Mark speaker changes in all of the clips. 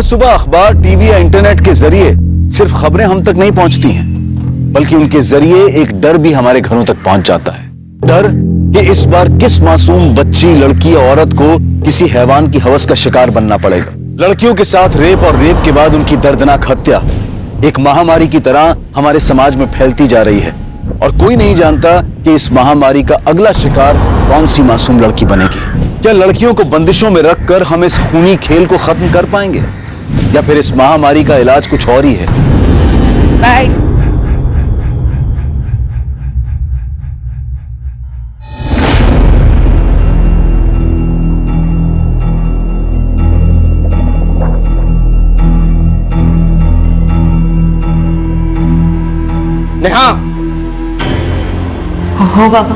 Speaker 1: हर सुबह अखबार, टीवी या इंटरनेट के जरिए सिर्फ खबरें हम तक नहीं पहुंचती हैं, बल्कि उनके जरिए एक डर भी हमारे घरों तक पहुंच जाता है। डर कि इस बार किस मासूम बच्ची, लड़की या औरत को किसी हैवान की हवस का शिकार बनना पड़ेगा। लड़कियों के साथ रेप और रेप के बाद उनकी दर्दनाक हत्या एक महामारी की तरह हमारे समाज में फैलती जा रही है, और कोई नहीं जानता कि इस महामारी का अगला शिकार कौन सी मासूम लड़की बनेगी। क्या लड़कियों को बंदिशों में रखकर हम इस खूनी खेल को खत्म कर पाएंगे, या फिर इस महामारी का इलाज कुछ और ही है?
Speaker 2: बाय।
Speaker 3: नेहा,
Speaker 2: हो बाबा।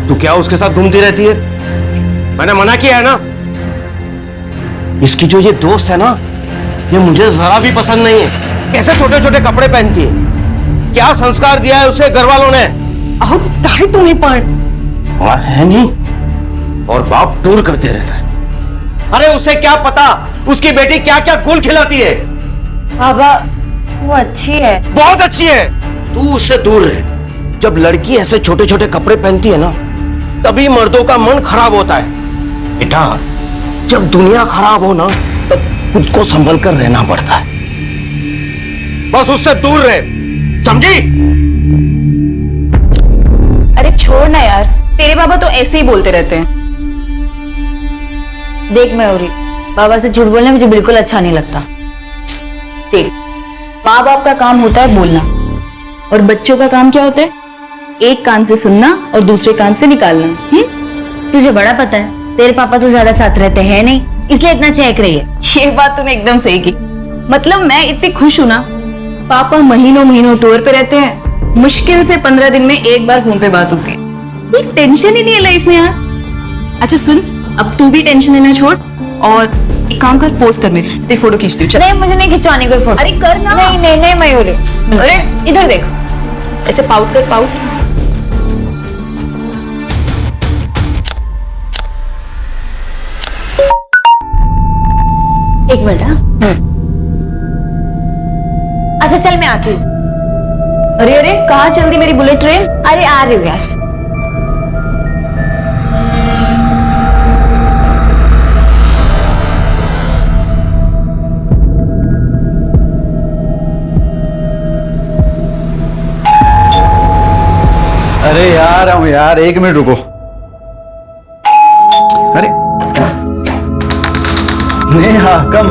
Speaker 3: तू क्या उसके साथ घूमती रहती है? मैंने मना किया है ना। इसकी जो ये दोस्त है ना, ये मुझे जरा भी पसंद नहीं है। कैसे छोटे छोटे कपड़े पहनती है, क्या संस्कार दिया है उसे घर वालों ने?
Speaker 2: अहो ताई तुम्हें पण
Speaker 3: है नहीं, और बाप टूर करते रहता है। अरे उसे क्या पता उसकी बेटी क्या क्या गुल खिलाती है।
Speaker 2: बाबा वो अच्छी है,
Speaker 3: बहुत अच्छी है, तू उससे दूर रहे। जब लड़की ऐसे छोटे छोटे कपड़े पहनती है ना, तभी मर्दों का मन खराब होता है। बेटा, जब दुनिया खराब हो ना, तब खुद को संभल कर रहना पड़ता है। बस उससे दूर रहे, समझी?
Speaker 2: अरे छोड़ ना यार, तेरे बाबा तो ऐसे ही बोलते रहते हैं। देख मयूरी, बाबा से झूठ बोलना मुझे बिल्कुल अच्छा नहीं लगता। देख, माँ बाप का काम होता है बोलना, और बच्चों का काम क्या होता है? एक कान से सुनना और दूसरे कान से निकालना।
Speaker 4: तुझे बड़ा पता है, तेरे पापा तो ज्यादा साथ रहते हैं नहीं, इसलिए इतना चहक रही है।
Speaker 2: ये बात तूने एकदम सही की। मतलब मैं इतनी खुश हूं ना, पापा महीनों महीनों टूर पे रहते हैं, मुश्किल से 15 दिन में एक बार फोन पे बात होती है। कोई टेंशन ही नहीं है लाइफ में यार। अच्छा सुन, अब तू भी टेंशन लेना छोड़, और एक काम कर, पोस्ट कर मेरी, तेरी फोटो खींचती हूँ।
Speaker 4: नहीं, मुझे नहीं खिंचवानी कोई फोटो।
Speaker 2: अरे कर ना।
Speaker 4: नहीं नहीं नहीं मयूरी।
Speaker 2: अरे इधर देख, ऐसे पाउट कर, पाउट।
Speaker 4: एक मिनट। हाँ, अच्छा चल मैं आती हूँ।
Speaker 2: अरे अरे कहाँ चल दी मेरी बुलेट ट्रेन?
Speaker 4: अरे आ रही हूँ यार।
Speaker 1: अरे यार आऊं यार, एक मिनट रुको। अरे नेहा, कम।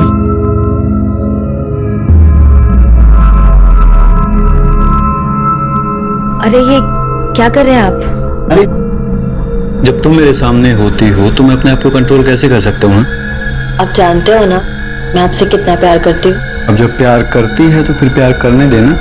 Speaker 4: अरे ये क्या कर रहे हैं आप?
Speaker 1: अरे जब तुम मेरे सामने होती हो तो मैं अपने आप को कंट्रोल कैसे कर सकता हूँ?
Speaker 4: आप जानते हो ना मैं आपसे कितना प्यार करती हूँ।
Speaker 1: अब जब प्यार करती है तो फिर प्यार करने देना।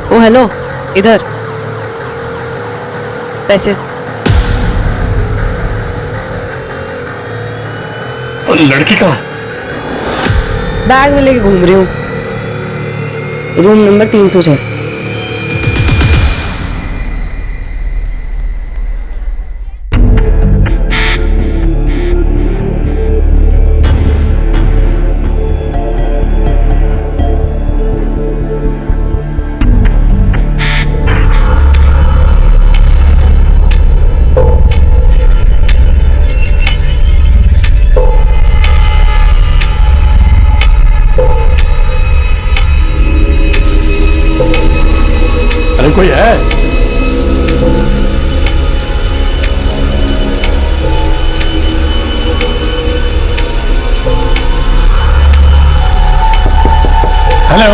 Speaker 2: ओ हेलो, इधर पैसे।
Speaker 3: और लड़की कहाँ?
Speaker 2: बैग में लेके घूम रही हूँ, रूम नंबर 306।
Speaker 3: कोई है? हेलो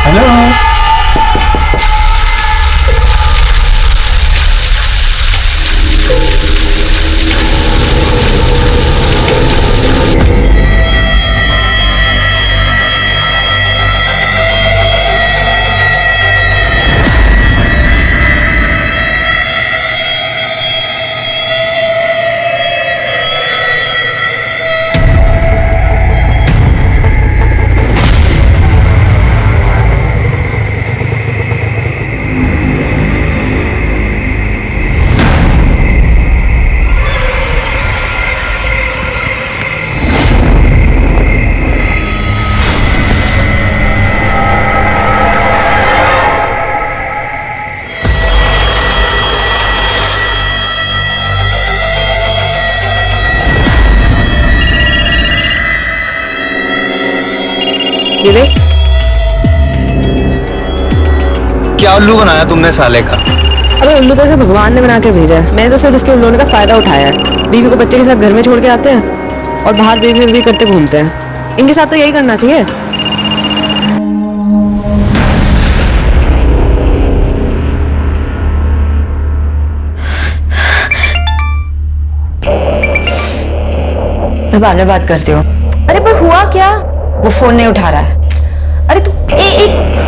Speaker 3: हेलो,
Speaker 5: क्या उल्लू बनाया तुमने साले का?
Speaker 6: अबे उल्लू तो इसे भगवान ने बना के भेजा है। मैंने तो सिर्फ इसके उल्लू का फायदा उठाया है। बीवी को बच्चे के साथ घर में छोड़ के आते हैं और बाहर बेबी बेबी करते घूमते हैं। इनके साथ तो यही करना चाहिए।
Speaker 4: मैं बाद में बात करती हूँ।
Speaker 2: अरे पर हुआ क्या?
Speaker 4: वो फोन नहीं उठा रहा है।
Speaker 2: अरे तू एक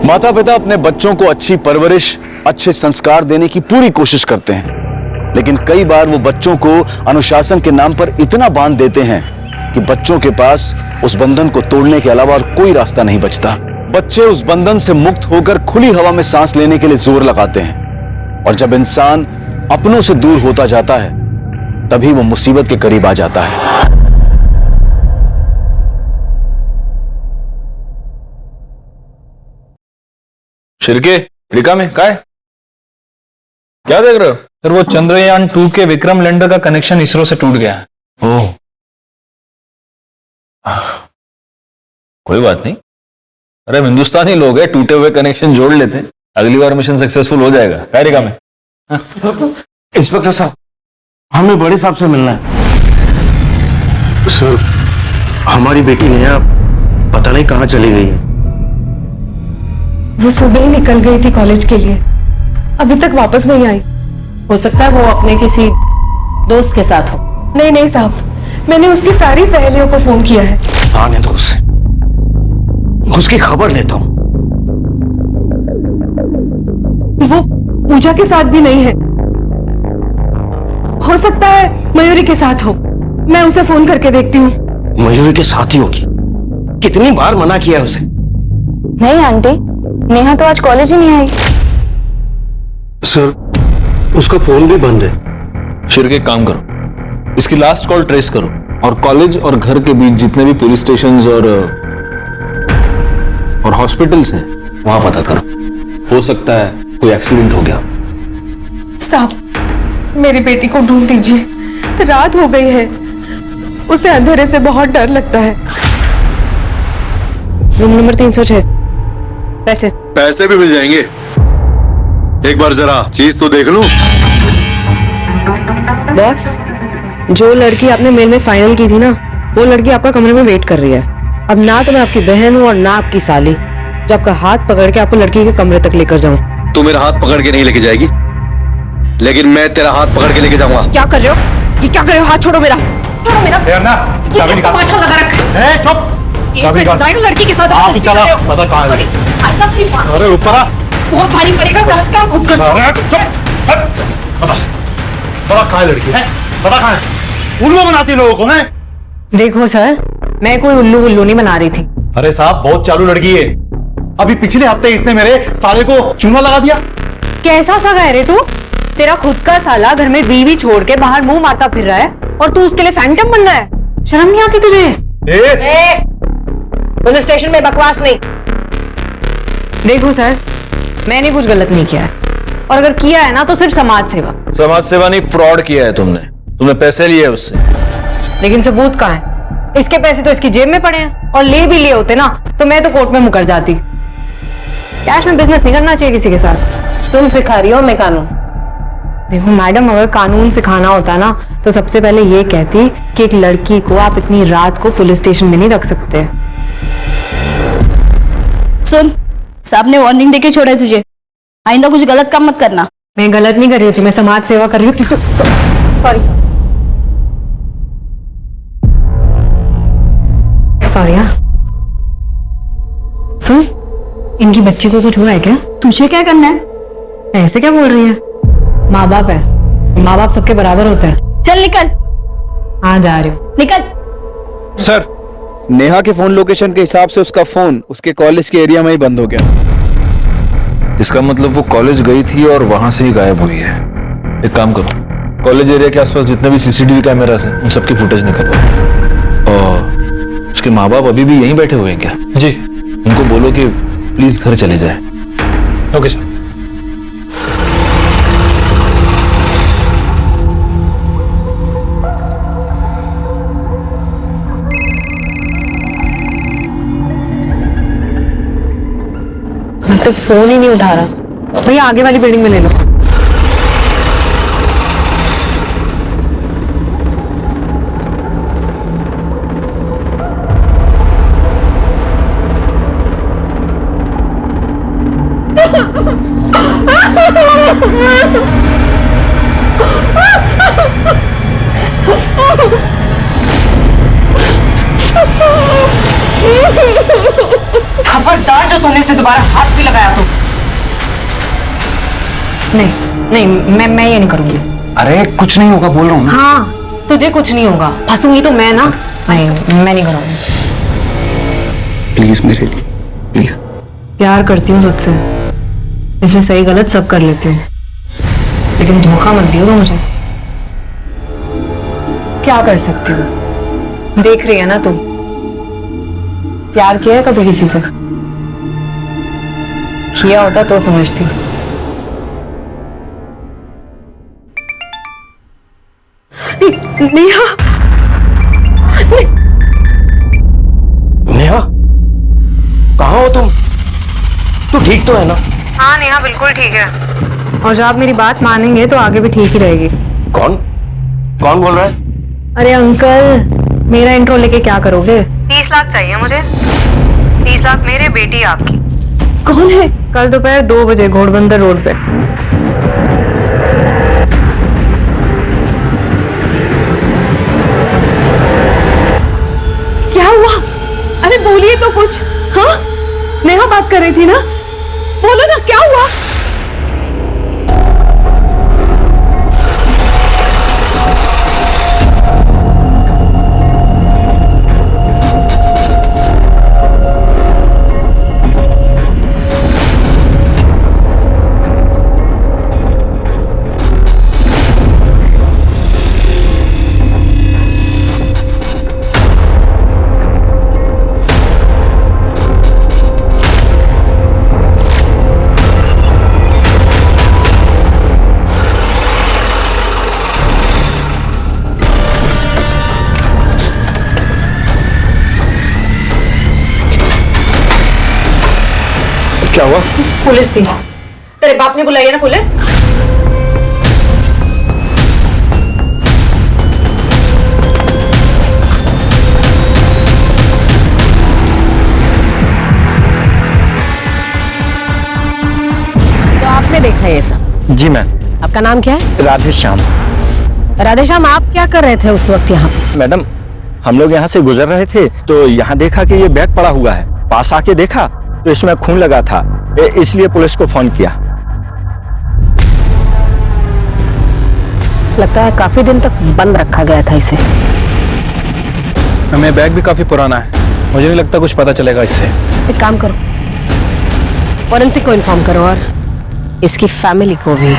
Speaker 1: माता पिता अपने बच्चों को अच्छी परवरिश, अच्छे संस्कार देने की पूरी कोशिश करते हैं, लेकिन कई बार वो बच्चों को अनुशासन के नाम पर इतना बांध देते हैं कि बच्चों के पास उस बंधन को तोड़ने के अलावा और कोई रास्ता नहीं बचता। बच्चे उस बंधन से मुक्त होकर खुली हवा में सांस लेने के लिए जोर लगाते हैं, और जब इंसान अपनों से दूर होता जाता है तभी वो मुसीबत के करीब आ जाता है।
Speaker 5: शिरके रिका में क्या है? क्या देख रहे हो? सर वो चंद्रयान 2 के विक्रम लैंडर का कनेक्शन इसरो से टूट गया है। ओह, कोई बात नहीं। अरे हम हिंदुस्तानी लोग हैं, टूटे हुए कनेक्शन जोड़ लेते हैं, अगली बार मिशन सक्सेसफुल हो जाएगा। क्या रिका में?
Speaker 3: इंस्पेक्टर साहब, हमें बड़े साहब से मिलना है। सर, हमारी बेटी नेहा पता नहीं कहाँ चली गई है।
Speaker 6: वो सुबह ही निकल गई थी कॉलेज के लिए, अभी तक वापस नहीं आई।
Speaker 7: हो सकता है वो अपने किसी दोस्त के साथ हो।
Speaker 6: नहीं नहीं साहब, मैंने उसकी सारी सहेलियों को फोन किया है।
Speaker 3: आने दो उसे, उसकी खबर लेता हूं।
Speaker 6: वो पूजा के साथ भी नहीं है। हो सकता है मयूरी के साथ हो। मैं उसे फोन करके देखती हूँ।
Speaker 3: मयूरी के साथ ही होगी। कितनी बार मना किया है उसे।
Speaker 2: नहीं आंटी, नेहा तो आज कॉलेज ही नहीं आई।
Speaker 3: सर, उसका फोन भी बंद है।
Speaker 5: शिरके एक काम करो, इसकी लास्ट कॉल ट्रेस करो और कॉलेज और घर के बीच जितने भी पुलिस स्टेशंस और हॉस्पिटल्स हैं वहां पता करो। हो सकता है कोई एक्सीडेंट हो गया।
Speaker 6: साहब, मेरी बेटी को ढूंढ दीजिए। रात हो गई है, उसे अंधेरे से बहुत डर लगता है। Room number 306। पैसे
Speaker 8: भी मिल जाएंगे। एक बार जरा चीज तो देख लूं।
Speaker 6: बॉस, जो लड़की आपने मेल में फाइनल की थी ना, वो लड़की आपका कमरे में वेट कर रही है। अब ना तो मैं आपकी बहन हूँ और ना आपकी साली, जो आपका हाथ पकड़ के आपको लड़की के कमरे तक लेकर जाऊं।
Speaker 8: तू मेरा हाथ पकड़ के नहीं लेके जाएगी, लेकिन मैं तेरा हाथ पकड़ के लेके जाऊंगा।
Speaker 6: क्या कर रहे हो? ये क्या कर रहे हो? हाथ छोड़ो मेरा, छोड़ो मेरा। ये क्या तमाशा लगा रखा है?
Speaker 5: चुप,
Speaker 6: लड़की के साथ
Speaker 5: पता कहाँ है? अरे ऊपर आ।
Speaker 6: बहुत भारी पड़ेगा, गलत काम खुद कर।
Speaker 5: पता कहाँ है लड़की है? पता कहाँ है? उल्लू बनाती लोगों को है।
Speaker 6: देखो सर, मैं कोई उल्लू उल्लू नहीं बना रही थी।
Speaker 5: अरे साहब, बहुत चालू लड़की है। अभी पिछले हफ्ते इसने मेरे साले को चूना लगा दिया।
Speaker 6: कैसा सगा है रे तू? तेरा खुद का साला घर में बीवी छोड़ के बाहर मुंह मारता फिर रहा है और तू उसके लिए फैंटम बन रहा है। शर्म नहीं आती तुझे? पुलिस स्टेशन में बकवास नहीं। देखो सर, मैंने कुछ गलत नहीं किया है, और अगर किया है ना तो सिर्फ समाज सेवा।
Speaker 5: समाज सेवा नहीं, फ्रॉड किया है तुमने पैसे लिए उससे।
Speaker 6: लेकिन सबूत कहाँ है? इसके पैसे तो इसकी जेब में पड़े हैं, और ले भी लिए होते ना तो मैं तो कोर्ट में मुकर जाती। कैश में बिजनेस नहीं करना चाहिए किसी के साथ।
Speaker 7: तुम सिखा रही हो मैं कानून।
Speaker 6: देखो मैडम, अगर कानून सिखाना होता ना तो सबसे पहले ये कहती कि एक लड़की को आप इतनी रात को पुलिस स्टेशन में नहीं रख सकते।
Speaker 2: सुन, साहब ने वार्निंग देके छोड़ा है तुझे, आइंदा कुछ गलत काम मत करना।
Speaker 6: मैं गलत नहीं कर रही थी, मैं समाज सेवा कर रही हूँ। Sorry sorry. सुन, इनकी बच्ची को कुछ हुआ है क्या?
Speaker 2: तुझे क्या करना है?
Speaker 6: ऐसे क्या बोल रही है? माँ बाप है, माँ बाप सबके बराबर होते हैं।
Speaker 2: चल निकल।
Speaker 6: हाँ जा रही हूँ।
Speaker 2: निकल।
Speaker 9: सर, नेहा के फोन लोकेशन के हिसाब से उसका फोन उसके कॉलेज के एरिया में ही बंद हो गया।
Speaker 5: इसका मतलब वो कॉलेज गई थी और वहां से ही गायब हुई है। एक काम करो, कॉलेज एरिया के आसपास जितने भी सीसीटीवी कैमरास हैं उन सबकी फुटेज निकलवा। और उसके माँ बाप अभी भी यहीं बैठे हुए हैं क्या? जी। उनको बोलो कि प्लीज घर चले जाए। Okay sir.
Speaker 6: तो फोन ही नहीं उठा रहा। भैया आगे वाली बिल्डिंग में ले लो। खबरदार जो तुमने से दोबारा हाथ भी लगाया तो। नहीं मैं ये नहीं करूंगी।
Speaker 3: अरे कुछ नहीं होगा, बोल रहा हूँ।
Speaker 6: हाँ तुझे कुछ नहीं होगा, फंसूंगी तो मैं ना। नहीं मैं नहीं करूंगी।
Speaker 3: प्लीज मेरे लिए, प्लीज।
Speaker 6: प्यार करती हूँ तुझसे, इसे सही गलत सब कर लेती हूँ, लेकिन धोखा मत दियो तो मुझे। क्या कर सकती हूँ, देख रही है ना तुम। प्यार किया है कभी किसी से? किया होता तो समझती। नेहा,
Speaker 3: नेहा, कहाँ हो तुम? तू ठीक तो है ना?
Speaker 6: हाँ नेहा बिल्कुल ठीक है, और जब आप मेरी बात मानेंगे तो आगे भी ठीक ही रहेगी।
Speaker 3: कौन कौन बोल रहा है?
Speaker 6: अरे अंकल, मेरा इंट्रो लेके क्या करोगे? 30 लाख चाहिए मुझे। 30 लाख मेरे, बेटी आपकी। कौन है? कल दोपहर 2 बजे घोड़बंदर रोड पे। क्या हुआ? अरे बोलिए तो कुछ। हाँ नेहा बात कर रही थी ना, बोलो ना क्या हुआ?
Speaker 3: क्या हुआ?
Speaker 6: पुलिस थी। तेरे बाप ने बुलाई है ना पुलिस? तो आपने देखा ये सब?
Speaker 3: जी मैम।
Speaker 6: आपका नाम क्या है?
Speaker 3: राधे श्याम।
Speaker 6: राधेश्याम, आप क्या कर रहे थे उस वक्त यहाँ?
Speaker 3: मैडम, हम लोग यहाँ से गुजर रहे थे तो यहाँ देखा कि ये बैग पड़ा हुआ है। पास आके देखा तो इसमें खून लगा था, इसलिए पुलिस को फोन किया।
Speaker 6: लगता है काफी दिन तक बंद रखा गया था इसे।
Speaker 5: हमें बैग भी काफी पुराना है, मुझे नहीं लगता कुछ पता चलेगा इससे।
Speaker 6: एक काम करो, फॉरेंसिक को इन्फॉर्म करो और इसकी फैमिली को भी।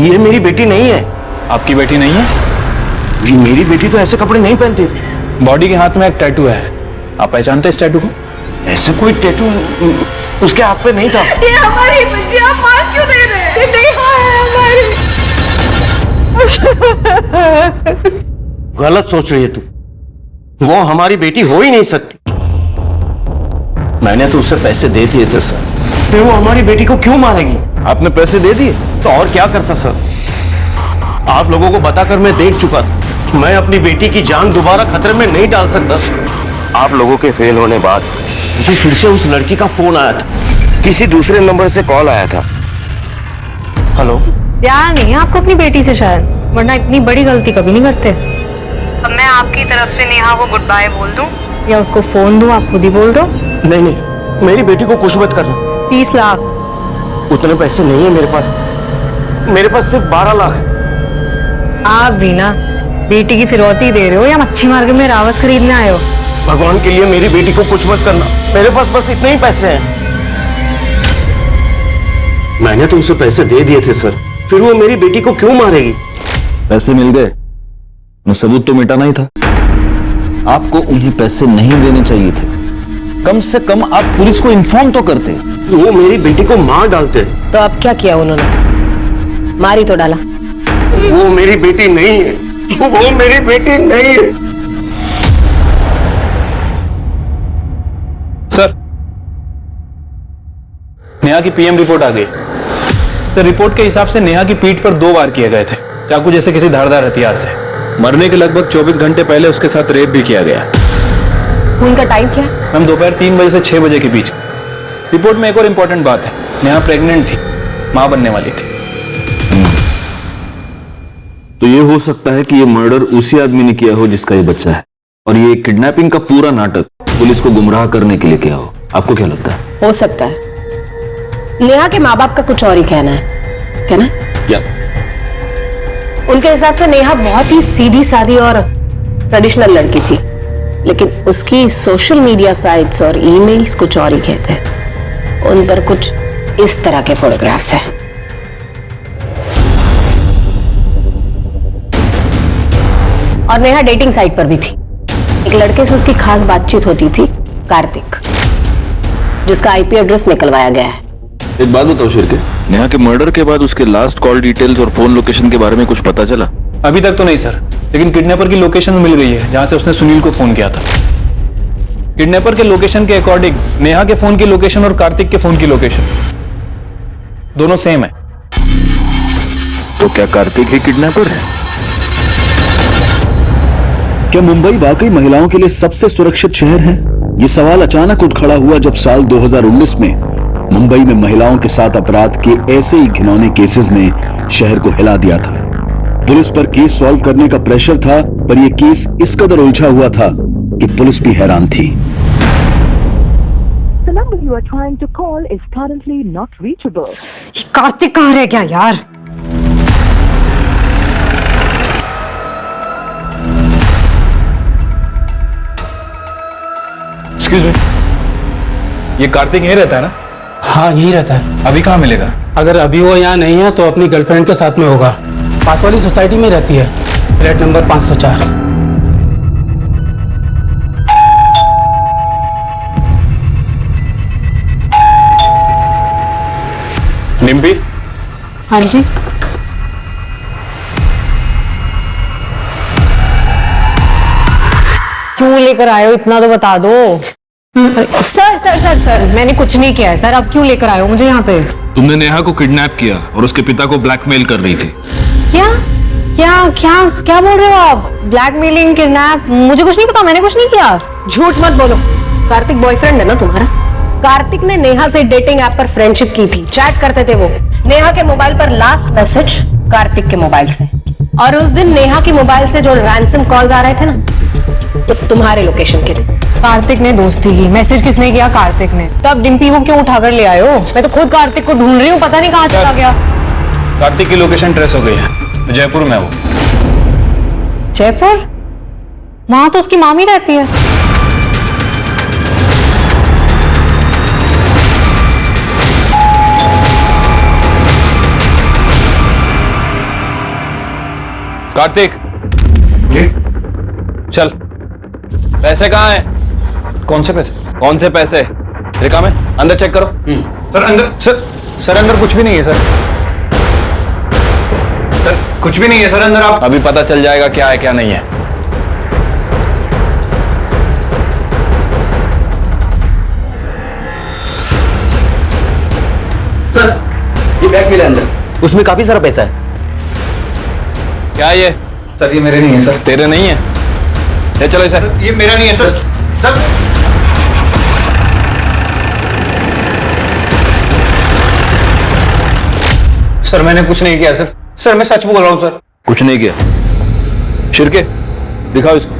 Speaker 3: ये मेरी बेटी नहीं है।
Speaker 5: आपकी बेटी नहीं है?
Speaker 3: ये मेरी बेटी तो ऐसे कपड़े नहीं पहनती थी।
Speaker 5: बॉडी के हाथ में एक टैटू है, आप पहचानते हैं इस टैटू को?
Speaker 3: ऐसे कोई टैटू उसके हाथ पे नहीं था।
Speaker 6: ये हमारी बच्ची, आप मार क्यों दे रहे हैं? ये नेहा है हमारी।
Speaker 3: गलत सोच रही है तू, वो हमारी बेटी हो ही नहीं सकती। मैंने तो उसे पैसे दे दिए थे सर, फिर वो हमारी बेटी को क्यों मारेगी?
Speaker 5: आपने पैसे दे दिए?
Speaker 3: तो और क्या करता सर? आप लोगों को बताकर मैं देख चुका था, मैं अपनी बेटी की जान दोबारा खतरे में नहीं डाल सकता। आप लोगों के फेल होने बाद मुझे फिर से उस लड़की का फोन आया था, किसी दूसरे नंबर से कॉल आया था। हेलो।
Speaker 6: प्यार नहीं है आपको अपनी बेटी से शायद, वरना इतनी बड़ी गलती कभी नहीं करते। अब मैं आपकी तरफ से नेहा को गुड बाय बोल दूं या उसको फोन दूं? आप खुद ही बोल दो।
Speaker 3: नहीं नहीं, मेरी बेटी को कुछ मत करना।
Speaker 6: 30 लाख?
Speaker 3: उतने पैसे नहीं है मेरे पास, मेरे पास सिर्फ 12 लाख है।
Speaker 6: आप भी ना बेटी की फिरौती दे रहे हो या मच्छी मार्केट में रावस खरीदने आए हो?
Speaker 3: भगवान के लिए मेरी बेटी को कुछ मत करना, मेरे पास बस इतने ही पैसे हैं। मैंने तो उसे पैसे दे दिए थे सर, फिर वो मेरी बेटी को क्यों मारेगी?
Speaker 5: पैसे मिल गए, मैं सबूत तो मिटाना ही था। आपको उन्हें पैसे नहीं देने चाहिए थे। कम से कम आप पुलिस को इन्फॉर्म तो करते।
Speaker 3: वो मेरी बेटी को मार डालते।
Speaker 7: तो अब क्या किया उन्होंने? मारी तो डाला।
Speaker 3: वो मेरी बेटी नहीं है, वो मेरी बेटी नहीं है।
Speaker 5: सर, नेहा की पीएम रिपोर्ट आ गई। तो रिपोर्ट के हिसाब से नेहा की पीठ पर 2 वार किए गए थे, चाकू जैसे किसी धारदार हथियार से। मरने के लगभग 24 घंटे पहले उसके साथ रेप भी किया गया।
Speaker 7: उनका टाइम क्या?
Speaker 5: हम दोपहर 3 बजे से 6 बजे के बीच। रिपोर्ट में एक और इंपॉर्टेंट बात है, नेहा प्रेग्नेंट थी, मां बनने वाली थी।
Speaker 1: तो ये हो सकता है कि ये मर्डर उसी आदमी ने किया हो जिसका ये बच्चा है, और ये किडनैपिंग का पूरा नाटक पुलिस को गुमराह करने के लिए किया हो। आपको क्या लगता है?
Speaker 7: हो सकता है। नेहा के माँ बाप का कुछ और ही कहना है, क्या ना?
Speaker 1: या
Speaker 7: उनके हिसाब से नेहा बहुत ही सीधी सादी और ट्रेडिशनल लड़की थी, लेकिन उसकी सोशल मीडिया साइट्स और ईमेल्स कुछ और ही कहते हैं। उन पर कुछ इस तरह के फोटोग्राफ्स हैं। और नेहा डेटिंग साइट पर भी थी। एक लड़के से उसकी खास बातचीत होती थी, कार्तिक, जिसका आईपी एड्रेस निकलवाया गया है।
Speaker 1: एक बात बताओ शिरके, नेहा के मर्डर के बाद उसके लास्ट कॉल डिटेल्स और फोन लोकेशन के बारे में कुछ पता चला?
Speaker 5: अभी तक तो नहीं सर, लेकिन किडनैपर की लोकेशन मिल गई है जहां से उसने सुनील को फोन किया था। किडनैपर के लोकेशन के अकॉर्डिंग नेहा के फोन की लोकेशन और कार्तिक के फोन की लोकेशन दोनों सेम है।
Speaker 1: तो क्या कार्तिक ही किडनैपर है?
Speaker 10: क्या मुंबई वाकई महिलाओं के लिए सबसे सुरक्षित शहर है? ये सवाल अचानक उठ खड़ा हुआ जब साल 2019 में मुंबई में महिलाओं के साथ अपराध के ऐसे ही घिनौने केसेस ने शहर को हिला दिया था। पुलिस पर केस सॉल्व करने का प्रेशर था, पर यह केस इस कदर उलझा हुआ था कि पुलिस भी हैरान थी।
Speaker 11: The number you are trying to call is currently not reachable.
Speaker 6: Kartik कहाँ रह गया यार?
Speaker 5: एक्सक्यूज मी, ये कार्तिक यहीं रहता है ना?
Speaker 12: हाँ, यही रहता है।
Speaker 5: अभी कहाँ मिलेगा?
Speaker 12: अगर अभी वो यहाँ नहीं है तो अपनी गर्लफ्रेंड के साथ में होगा। पास वाली सोसाइटी में रहती है, फ्लैट नंबर 504।
Speaker 5: निम्बी?
Speaker 6: हाँ जी। क्यों लेकर आए हो, इतना तो बता दो। सर सर सर सर, मैंने कुछ नहीं किया है सर। अब क्यों लेकर आए हो मुझे यहाँ पे?
Speaker 5: तुमने नेहा को किडनैप किया और उसके पिता को ब्लैकमेल कर रही थी।
Speaker 6: क्या क्या क्या क्या बोल रहे हो आप? Blackmailing, kidnap? मुझे कुछ नहीं पता, मैंने कुछ नहीं किया।
Speaker 7: झूठ मत बोलो। कार्तिक बॉयफ्रेंड है ना तुम्हारा? कार्तिक ने नेहा से डेटिंग ऐप पर फ्रेंडशिप की थी, चैट करते थे वो। नेहा के मोबाइल पर लास्ट मैसेज कार्तिक के मोबाइल से, और उस दिन नेहा के मोबाइल से जो रैंसम कॉल्स आ रहे थे ना, तो तुम्हारे लोकेशन के थे।
Speaker 6: कार्तिक ने दोस्ती की, मैसेज किसने किया? कार्तिक ने। तो अब डिम्पी को क्यों उठाकर ले आए हो? मैं तो खुद कार्तिक को ढूंढ रही हूँ, पता नहीं कहाँ चला गया।
Speaker 5: कार्तिक की लोकेशन ट्रेस हो गई है, जयपुर में वो।
Speaker 6: जयपुर? वहां तो उसकी मामी रहती है।
Speaker 5: कार्तिक जी, चल। पैसे कहाँ हैं? कौन से पैसे? कौन से पैसे? रिका में अंदर चेक करो। सर अंदर, सर अंदर कुछ भी नहीं है सर। सर कुछ भी नहीं है सर अंदर। आप अभी पता चल जाएगा क्या है क्या नहीं है।
Speaker 3: सर, ये बैग मिला अंदर, उसमें काफी सारा पैसा है।
Speaker 5: क्या ये? सर ये मेरे नहीं है सर। तेरे नहीं है? ले चलो इसे। ये मेरा नहीं है सर। सर मैंने कुछ नहीं किया सर। सर मैं सच बोल रहा हूँ सर।
Speaker 1: कुछ नहीं किया। शिरके, दिखाओ इसको।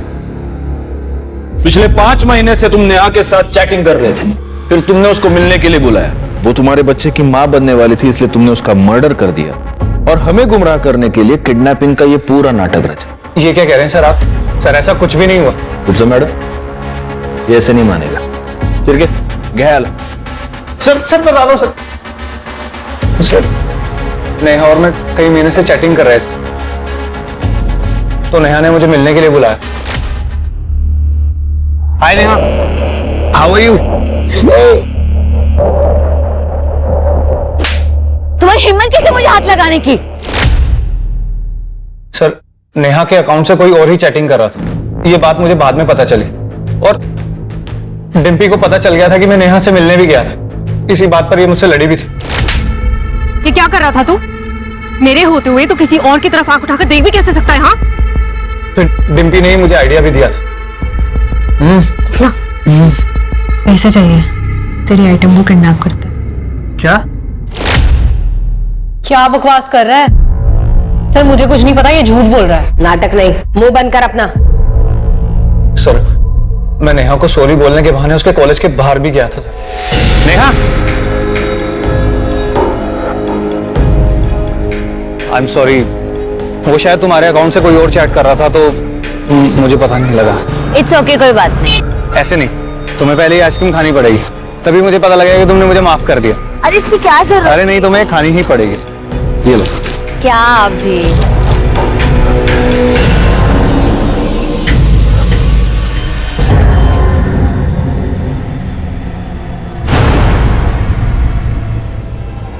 Speaker 5: पिछले 5 महीने से तुम नेहा के साथ चैटिंग कर रहे थे, फिर तुमने उसको मिलने के लिए बुलाया।
Speaker 1: वो तुम्हारे बच्चे की मां बनने वाली थी, इसलिए तुमने उसका मर्डर कर दिया और हमें गुमराह करने के लिए किडनैपिंग का ये पूरा नाटक रचा।
Speaker 5: ये क्या कह रहे हैं सर आप? सर ऐसा कुछ भी नहीं हुआ।
Speaker 1: गुप्ता मैडम, ये ऐसे नहीं मानेगा। शिरके, गहल।
Speaker 5: सर बता दो सर। सर नेहा और मैं कई महीने से चैटिंग कर रहे थे, तो नेहा ने मुझे मिलने के लिए बुलाया। हाय नेहा, हाउ आर यू?
Speaker 4: तुम्हारी हिम्मत कैसे मुझे हाथ लगाने की?
Speaker 5: सर नेहा के अकाउंट से कोई और ही चैटिंग कर रहा था, ये बात मुझे बाद में पता चली, और डिम्पी को पता चल गया था कि मैं नेहा से मिलने भी गया था। इसी बात पर ये मुझसे लड़ी भी थी।
Speaker 6: ये क्या कर रहा था तू? मेरे होते हुए तो किसी और की तरफ आंख उठाकर देख भी कैसे सकता है? हाँ,
Speaker 5: फिर डिम्पी ने ही मुझे आइडिया भी दिया था।
Speaker 6: पैसे चाहिए, तेरी आइटम को किडनैप करते।
Speaker 5: क्या
Speaker 7: क्या बकवास कर रहा है? सर मुझे कुछ नहीं पता, ये झूठ बोल रहा है। नाटक नहीं, मुंह बंद कर अपना।
Speaker 5: सर मैं नेहा को सॉरी बोलने के बहाने उसके कॉलेज के बाहर भी गया था sir. Neha, I am sorry, वो शायद तुम्हारे अकाउंट से कोई और चैट कर रहा था तो मुझे पता नहीं लगा।
Speaker 4: इट्स ओके, कोई बात नहीं।
Speaker 5: ऐसे नहीं, तुम्हें पहले ही आइसक्रीम खानी पड़ेगी, तभी मुझे पता लगेगा कि तुमने मुझे माफ कर दिया।
Speaker 4: अरे इसकी क्या जरूरत?
Speaker 5: अरे नहीं, तुम्हें खानी ही पड़ेगी। ये लो।
Speaker 4: क्या अभी?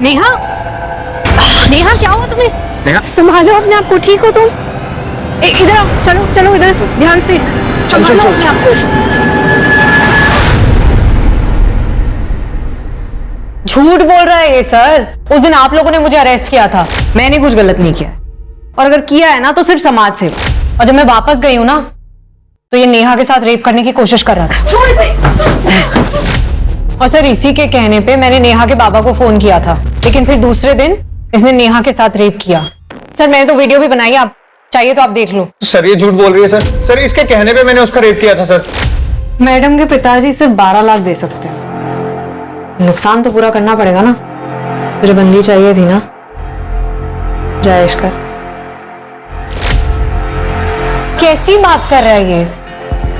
Speaker 6: नेहा, नेहा क्या हुआ तुम्हें?
Speaker 5: नेहा,
Speaker 6: संभालो अपने आप को, ठीक हो तुम? इधर आओ, चलो चलो इधर, ध्यान से संभालो अपने आप को। झूठ बोल रहा है ये सर। उस दिन आप लोगों ने मुझे अरेस्ट किया था, मैंने कुछ गलत नहीं किया, और अगर किया है ना तो सिर्फ समाज सेवा। और जब मैं वापस गई हूं ना तो ये नेहा के साथ रेप करने की कोशिश कर रहा था। और सर इसी के कहने पे मैंने नेहा के बाबा को फोन किया था, लेकिन फिर दूसरे दिन इसने नेहा के साथ रेप किया। सर मैंने तो वीडियो भी बनाई, आप चाहिए तो आप देख लो।
Speaker 5: सर ये झूठ बोल रही है सर। सर इसके कहने पे मैंने उसका रेप किया था सर।
Speaker 6: मैडम के पिताजी सिर्फ 12 लाख दे सकते हैं, नुकसान तो पूरा करना पड़ेगा ना। तुझे बंदी चाहिए थी ना, जायश कर। कैसी बात कर रहा है ये?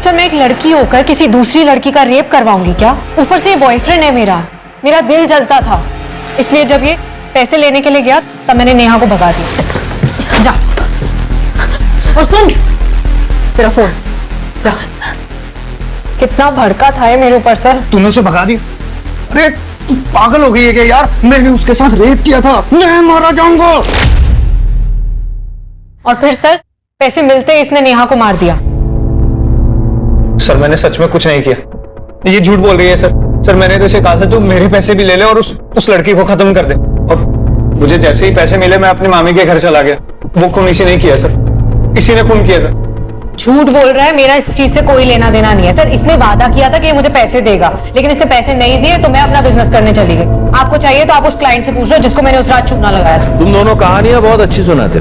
Speaker 6: सर मैं एक लड़की होकर किसी दूसरी लड़की का रेप करवाऊंगी क्या? ऊपर से ये बॉयफ्रेंड है मेरा दिल जलता था, इसलिए जब ये पैसे लेने के लिए गया तब मैंने नेहा को भगा दिया। जा, और सुन तेरा फोन, जा। कितना भड़का था ये मेरे ऊपर सर।
Speaker 3: तूने उसे भगा दिया? अरे तू पागल हो गई है क्या यार? मैंने उसके साथ रेप किया था, मैं मारा जाऊंगा।
Speaker 6: और फिर सर पैसे मिलते ही इसने नेहा को मार दिया।
Speaker 5: सर मैंने सच में कुछ नहीं किया, ये झूठ बोल रही है सर। सर मैंने तो इसे कहा था तो मेरे पैसे भी ले ले और उस लड़की को खत्म कर दे, और मुझे जैसे ही पैसे मिले मैं अपनी मामी के घर चला गया। वो खून इसी ने किया सर, इसी ने खून किया था।
Speaker 6: झूठ बोल रहा है, मेरा इस चीज से कोई लेना देना नहीं है सर। इसने वादा किया था कि ये मुझे पैसे देगा, लेकिन इसने पैसे नहीं दिए तो मैं अपना बिजनेस करने चली गई। आपको चाहिए तो आप उस क्लाइंट से पूछ लो जिसको मैंने उस रात चूना लगाया था।
Speaker 10: तुम दोनों कहानियां बहुत अच्छी सुनाते,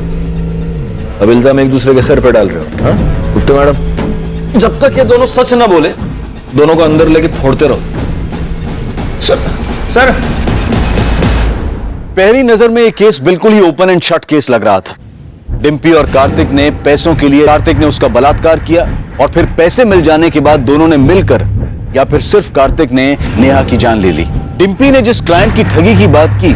Speaker 10: अब इल्जाम एक दूसरे के सर पे डाल रहे हो। हाँ गुप्ता मैडम, जब तक ये दोनों सच ना बोले दोनों को अंदर लेके फोड़ते रहो।
Speaker 5: सर
Speaker 1: पहली नजर में ये केस बिल्कुल ही ओपन एंड शट केस लग रहा था। डिम्पी और कार्तिक ने पैसों के लिए कार्तिक ने उसका बलात्कार किया, और फिर पैसे मिल जाने के बाद दोनों ने मिलकर, या फिर सिर्फ कार्तिक ने नेहा की जान ले ली। डिम्पी ने जिस क्लाइंट की ठगी की बात की,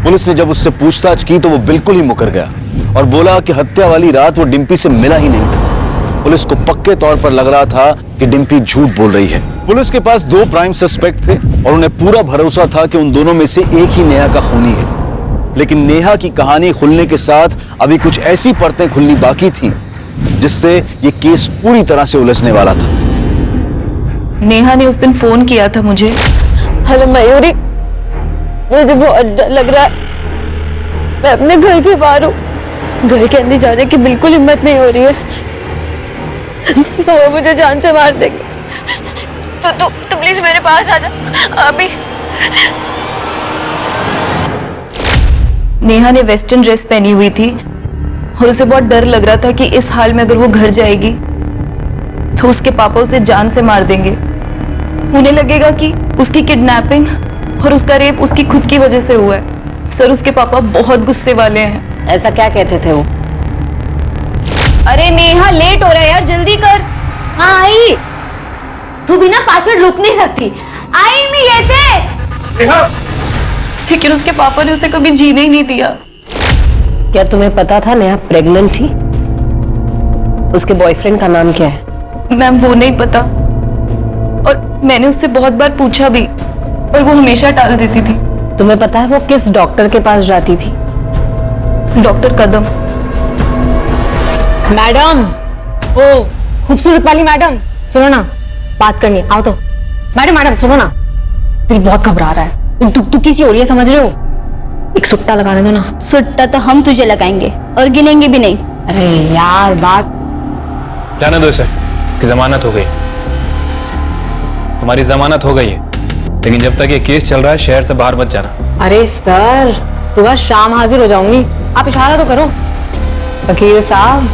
Speaker 1: पुलिस ने जब उससे पूछताछ की तो वो बिल्कुल ही मुकर गया और बोला कि हत्या वाली रात वो डिम्पी से मिला ही नहीं था। पुलिस को पक्के तौर पर लग रहा था कि डिम्पी झूठ बोल रही है। पुलिस के पास 2 प्राइम सस्पेक्ट थे और उन्हें पूरा भरोसा था कि उन दोनों में से एक ही नेहा का खूनी है। लेकिन नेहा की कहानी खुलने के साथ अभी कुछ ऐसी परतें खुलनी बाकी थी जिससे ये केस पूरी तरह से उलझने वाला था।
Speaker 2: नेहा ने उस दिन फोन किया था मुझे।
Speaker 4: हेलो मयूरी, मुझे बहुत डर लग रहा है, मैं अपने घर के बाहर हूँ, घर के अंदर जाने की बिल्कुल हिम्मत नहीं हो रही है। वो मुझे जान से मार देंगे, तो प्लीज मेरे पास आ जा अभी।
Speaker 2: नेहा ने वेस्टर्न ड्रेस पहनी हुई थी और उसे बहुत डर लग रहा था कि इस हाल में अगर वो घर जाएगी तो उसके पापा उसे जान से मार देंगे। उन्हें लगेगा कि उसकी किडनैपिंग और उसका रेप उसकी खुद की वजह से हुआ है। सर उसके पापा बहुत गुस्से वाले हैं।
Speaker 7: ऐसा क्या कहते थे वो?
Speaker 2: अरे नेहा लेट हो रहा है यार, जल्दी कर।
Speaker 4: हाँ आई, तू बिना 5 मिनट रुक नहीं सकती। आई मैं कैसे?
Speaker 2: लेकिन उसके पापा ने उसे कभी जीने ही नहीं दिया।
Speaker 7: क्या तुम्हें पता था नेहा प्रेग्नेंट थी? उसके बॉयफ्रेंड का नाम क्या है?
Speaker 2: मैम वो नहीं पता, और मैंने उससे बहुत बार पूछा भी, पर वो हमेशा टाल देती थी।
Speaker 7: तुम्हें पता है वो किस डॉक्टर के पास जाती थी?
Speaker 2: डॉक्टर कदम।
Speaker 6: मैडम, ओ खूबसूरत वाली मैडम, सुनो ना, बात करनी है, आओ तो। मैडम सुनो ना, दिल बहुत घबरा रहा है, दुखी सी हो रही है, समझ रहे हो? एक सुट्टा लगाने दो ना।
Speaker 4: सुट्टा तो हम तुझे लगाएंगे और गिनेंगे भी नहीं।
Speaker 6: अरे यार, बात
Speaker 5: जाने दो इसे, कि जमानत हो गई। तुम्हारी जमानत हो गई है, लेकिन जब तक ये केस चल रहा है शहर से बाहर मत जाना।
Speaker 6: अरे सर, सुबह शाम हाजिर हो जाऊंगी, आप इशारा तो करो। वकील साहब,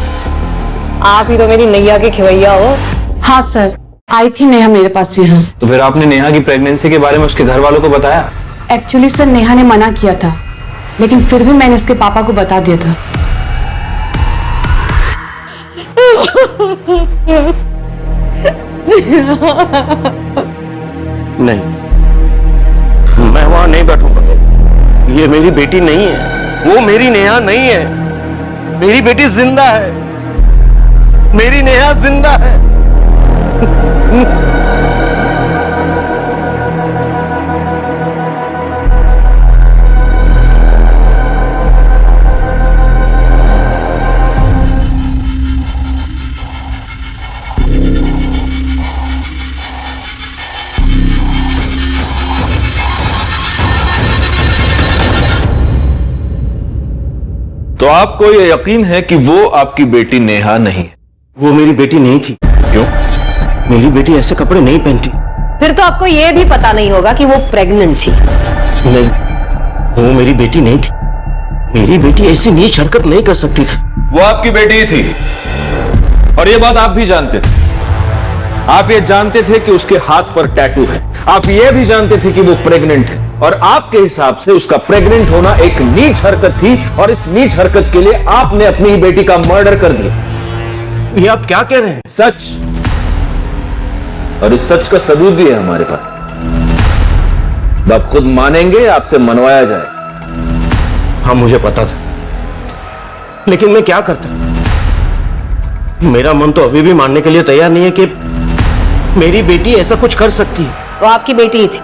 Speaker 6: आप ही तो मेरी नैया के खिवैया हो। हाँ सर, आई थी नेहा मेरे पास यहाँ।
Speaker 5: तो फिर आपने नेहा की प्रेगनेंसी के बारे में उसके घर वालों को बताया?
Speaker 6: एक्चुअली सर नेहा ने मना किया था, लेकिन फिर भी मैंने उसके पापा को बता दिया था।
Speaker 3: नहीं, मैं वहां नहीं बैठूंगा। ये मेरी बेटी नहीं है, वो मेरी नेहा नहीं है। मेरी बेटी जिंदा है, मेरी नेहा जिंदा है।
Speaker 1: तो आपको यह यकीन है कि वो आपकी बेटी नेहा नहीं है?
Speaker 3: वो मेरी बेटी नहीं थी।
Speaker 1: क्यों?
Speaker 3: मेरी बेटी ऐसे कपड़े नहीं पहनती।
Speaker 7: फिर तो आपको यह भी पता नहीं होगा कि वो प्रेग्नेंट थी।
Speaker 3: नहीं, वो मेरी बेटी नहीं थी। मेरी बेटी ऐसी नीच हरकत नहीं कर सकती थी।
Speaker 5: वो आपकी बेटी ही थी, और ये बात आप भी जानते थे। आप ये जानते थे कि उसके हाथ पर टैटू है, आप ये भी जानते थे कि वो प्रेग्नेंट है, और आपके हिसाब से उसका प्रेग्नेंट होना एक नीच हरकत थी, और इस नीच हरकत के लिए आपने अपनी ही बेटी का मर्डर कर दिया।
Speaker 3: ये आप क्या कह रहे हैं?
Speaker 5: सच, और इस सच का सबूत भी है हमारे पास। आप खुद मानेंगे, आपसे मनवाया जाए।
Speaker 3: हाँ, मुझे पता था, लेकिन मैं क्या करता? मेरा मन तो अभी भी मानने के लिए तैयार नहीं है कि मेरी बेटी ऐसा कुछ कर सकती है।
Speaker 7: वो आपकी बेटी ही थी।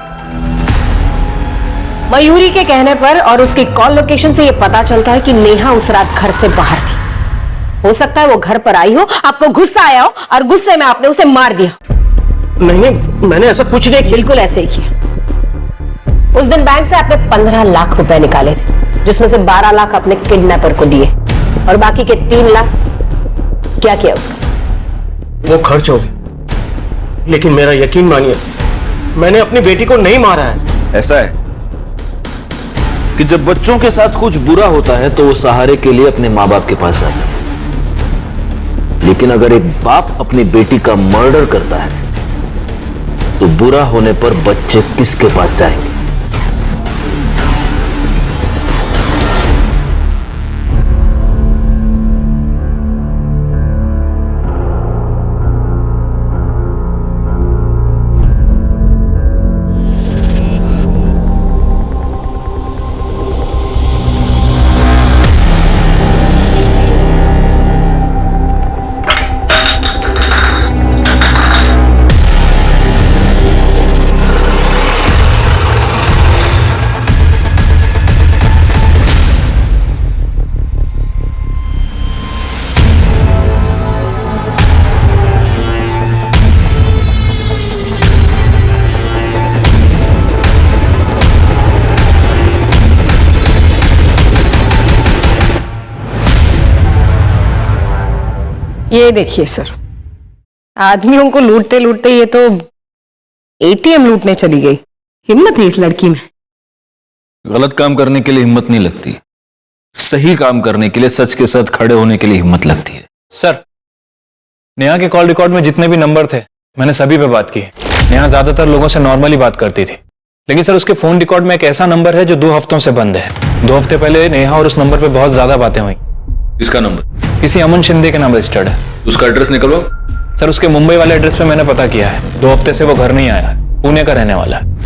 Speaker 7: मयूरी के कहने पर और उसकी कॉल लोकेशन से यह पता चलता है कि नेहा उस रात घर से बाहर थी। हो सकता है वो घर पर आई हो, आपको गुस्सा आया हो, और गुस्से में आपने उसे मार दिया।
Speaker 3: नहीं, मैंने ऐसा कुछ नहीं किया।
Speaker 7: बिल्कुल ऐसे ही किया। उस दिन बैंक से आपने 15 लाख रुपए निकाले थे, जिसमें से 12 लाख अपने किडनैपर को दिए, और बाकी के 3 लाख क्या किया उसका?
Speaker 3: वो खर्च हो गए, लेकिन मेरा यकीन मानिए, मैंने अपनी बेटी को नहीं मारा है।
Speaker 1: ऐसा है कि जब बच्चों के साथ कुछ बुरा होता है तो वो सहारे के लिए अपने माँ बाप के पास जाते हैं, लेकिन अगर एक बाप अपनी बेटी का मर्डर करता है तो बुरा होने पर बच्चे किसके पास जाएंगे?
Speaker 6: ये देखिए सर, आदमियों को लूटते लूटते ये तो एटीएम लूटने चली गई। हिम्मत है इस लड़की में।
Speaker 1: गलत काम करने के लिए हिम्मत नहीं लगती, सही काम करने के लिए, सच के साथ खड़े होने के लिए हिम्मत लगती है।
Speaker 5: सर, नेहा के कॉल रिकॉर्ड में जितने भी नंबर थे मैंने सभी पे बात की। नेहा ज्यादातर लोगों से नॉर्मली बात करती थी, लेकिन सर उसके फोन रिकॉर्ड में एक ऐसा नंबर है जो 2 हफ्तों से बंद है। 2 हफ्ते पहले नेहा और उस नंबर पे बहुत ज्यादा बातें हुई।
Speaker 1: इसका नंबर
Speaker 5: किसी अमन शिंदे के नाम रजिस्टर्ड है।
Speaker 1: उसका एड्रेस निकलो।
Speaker 5: सर उसके मुंबई वाले एड्रेस पे मैंने पता किया है। 2 हफ्ते से वो घर नहीं आया है, पुणे का रहने वाला है।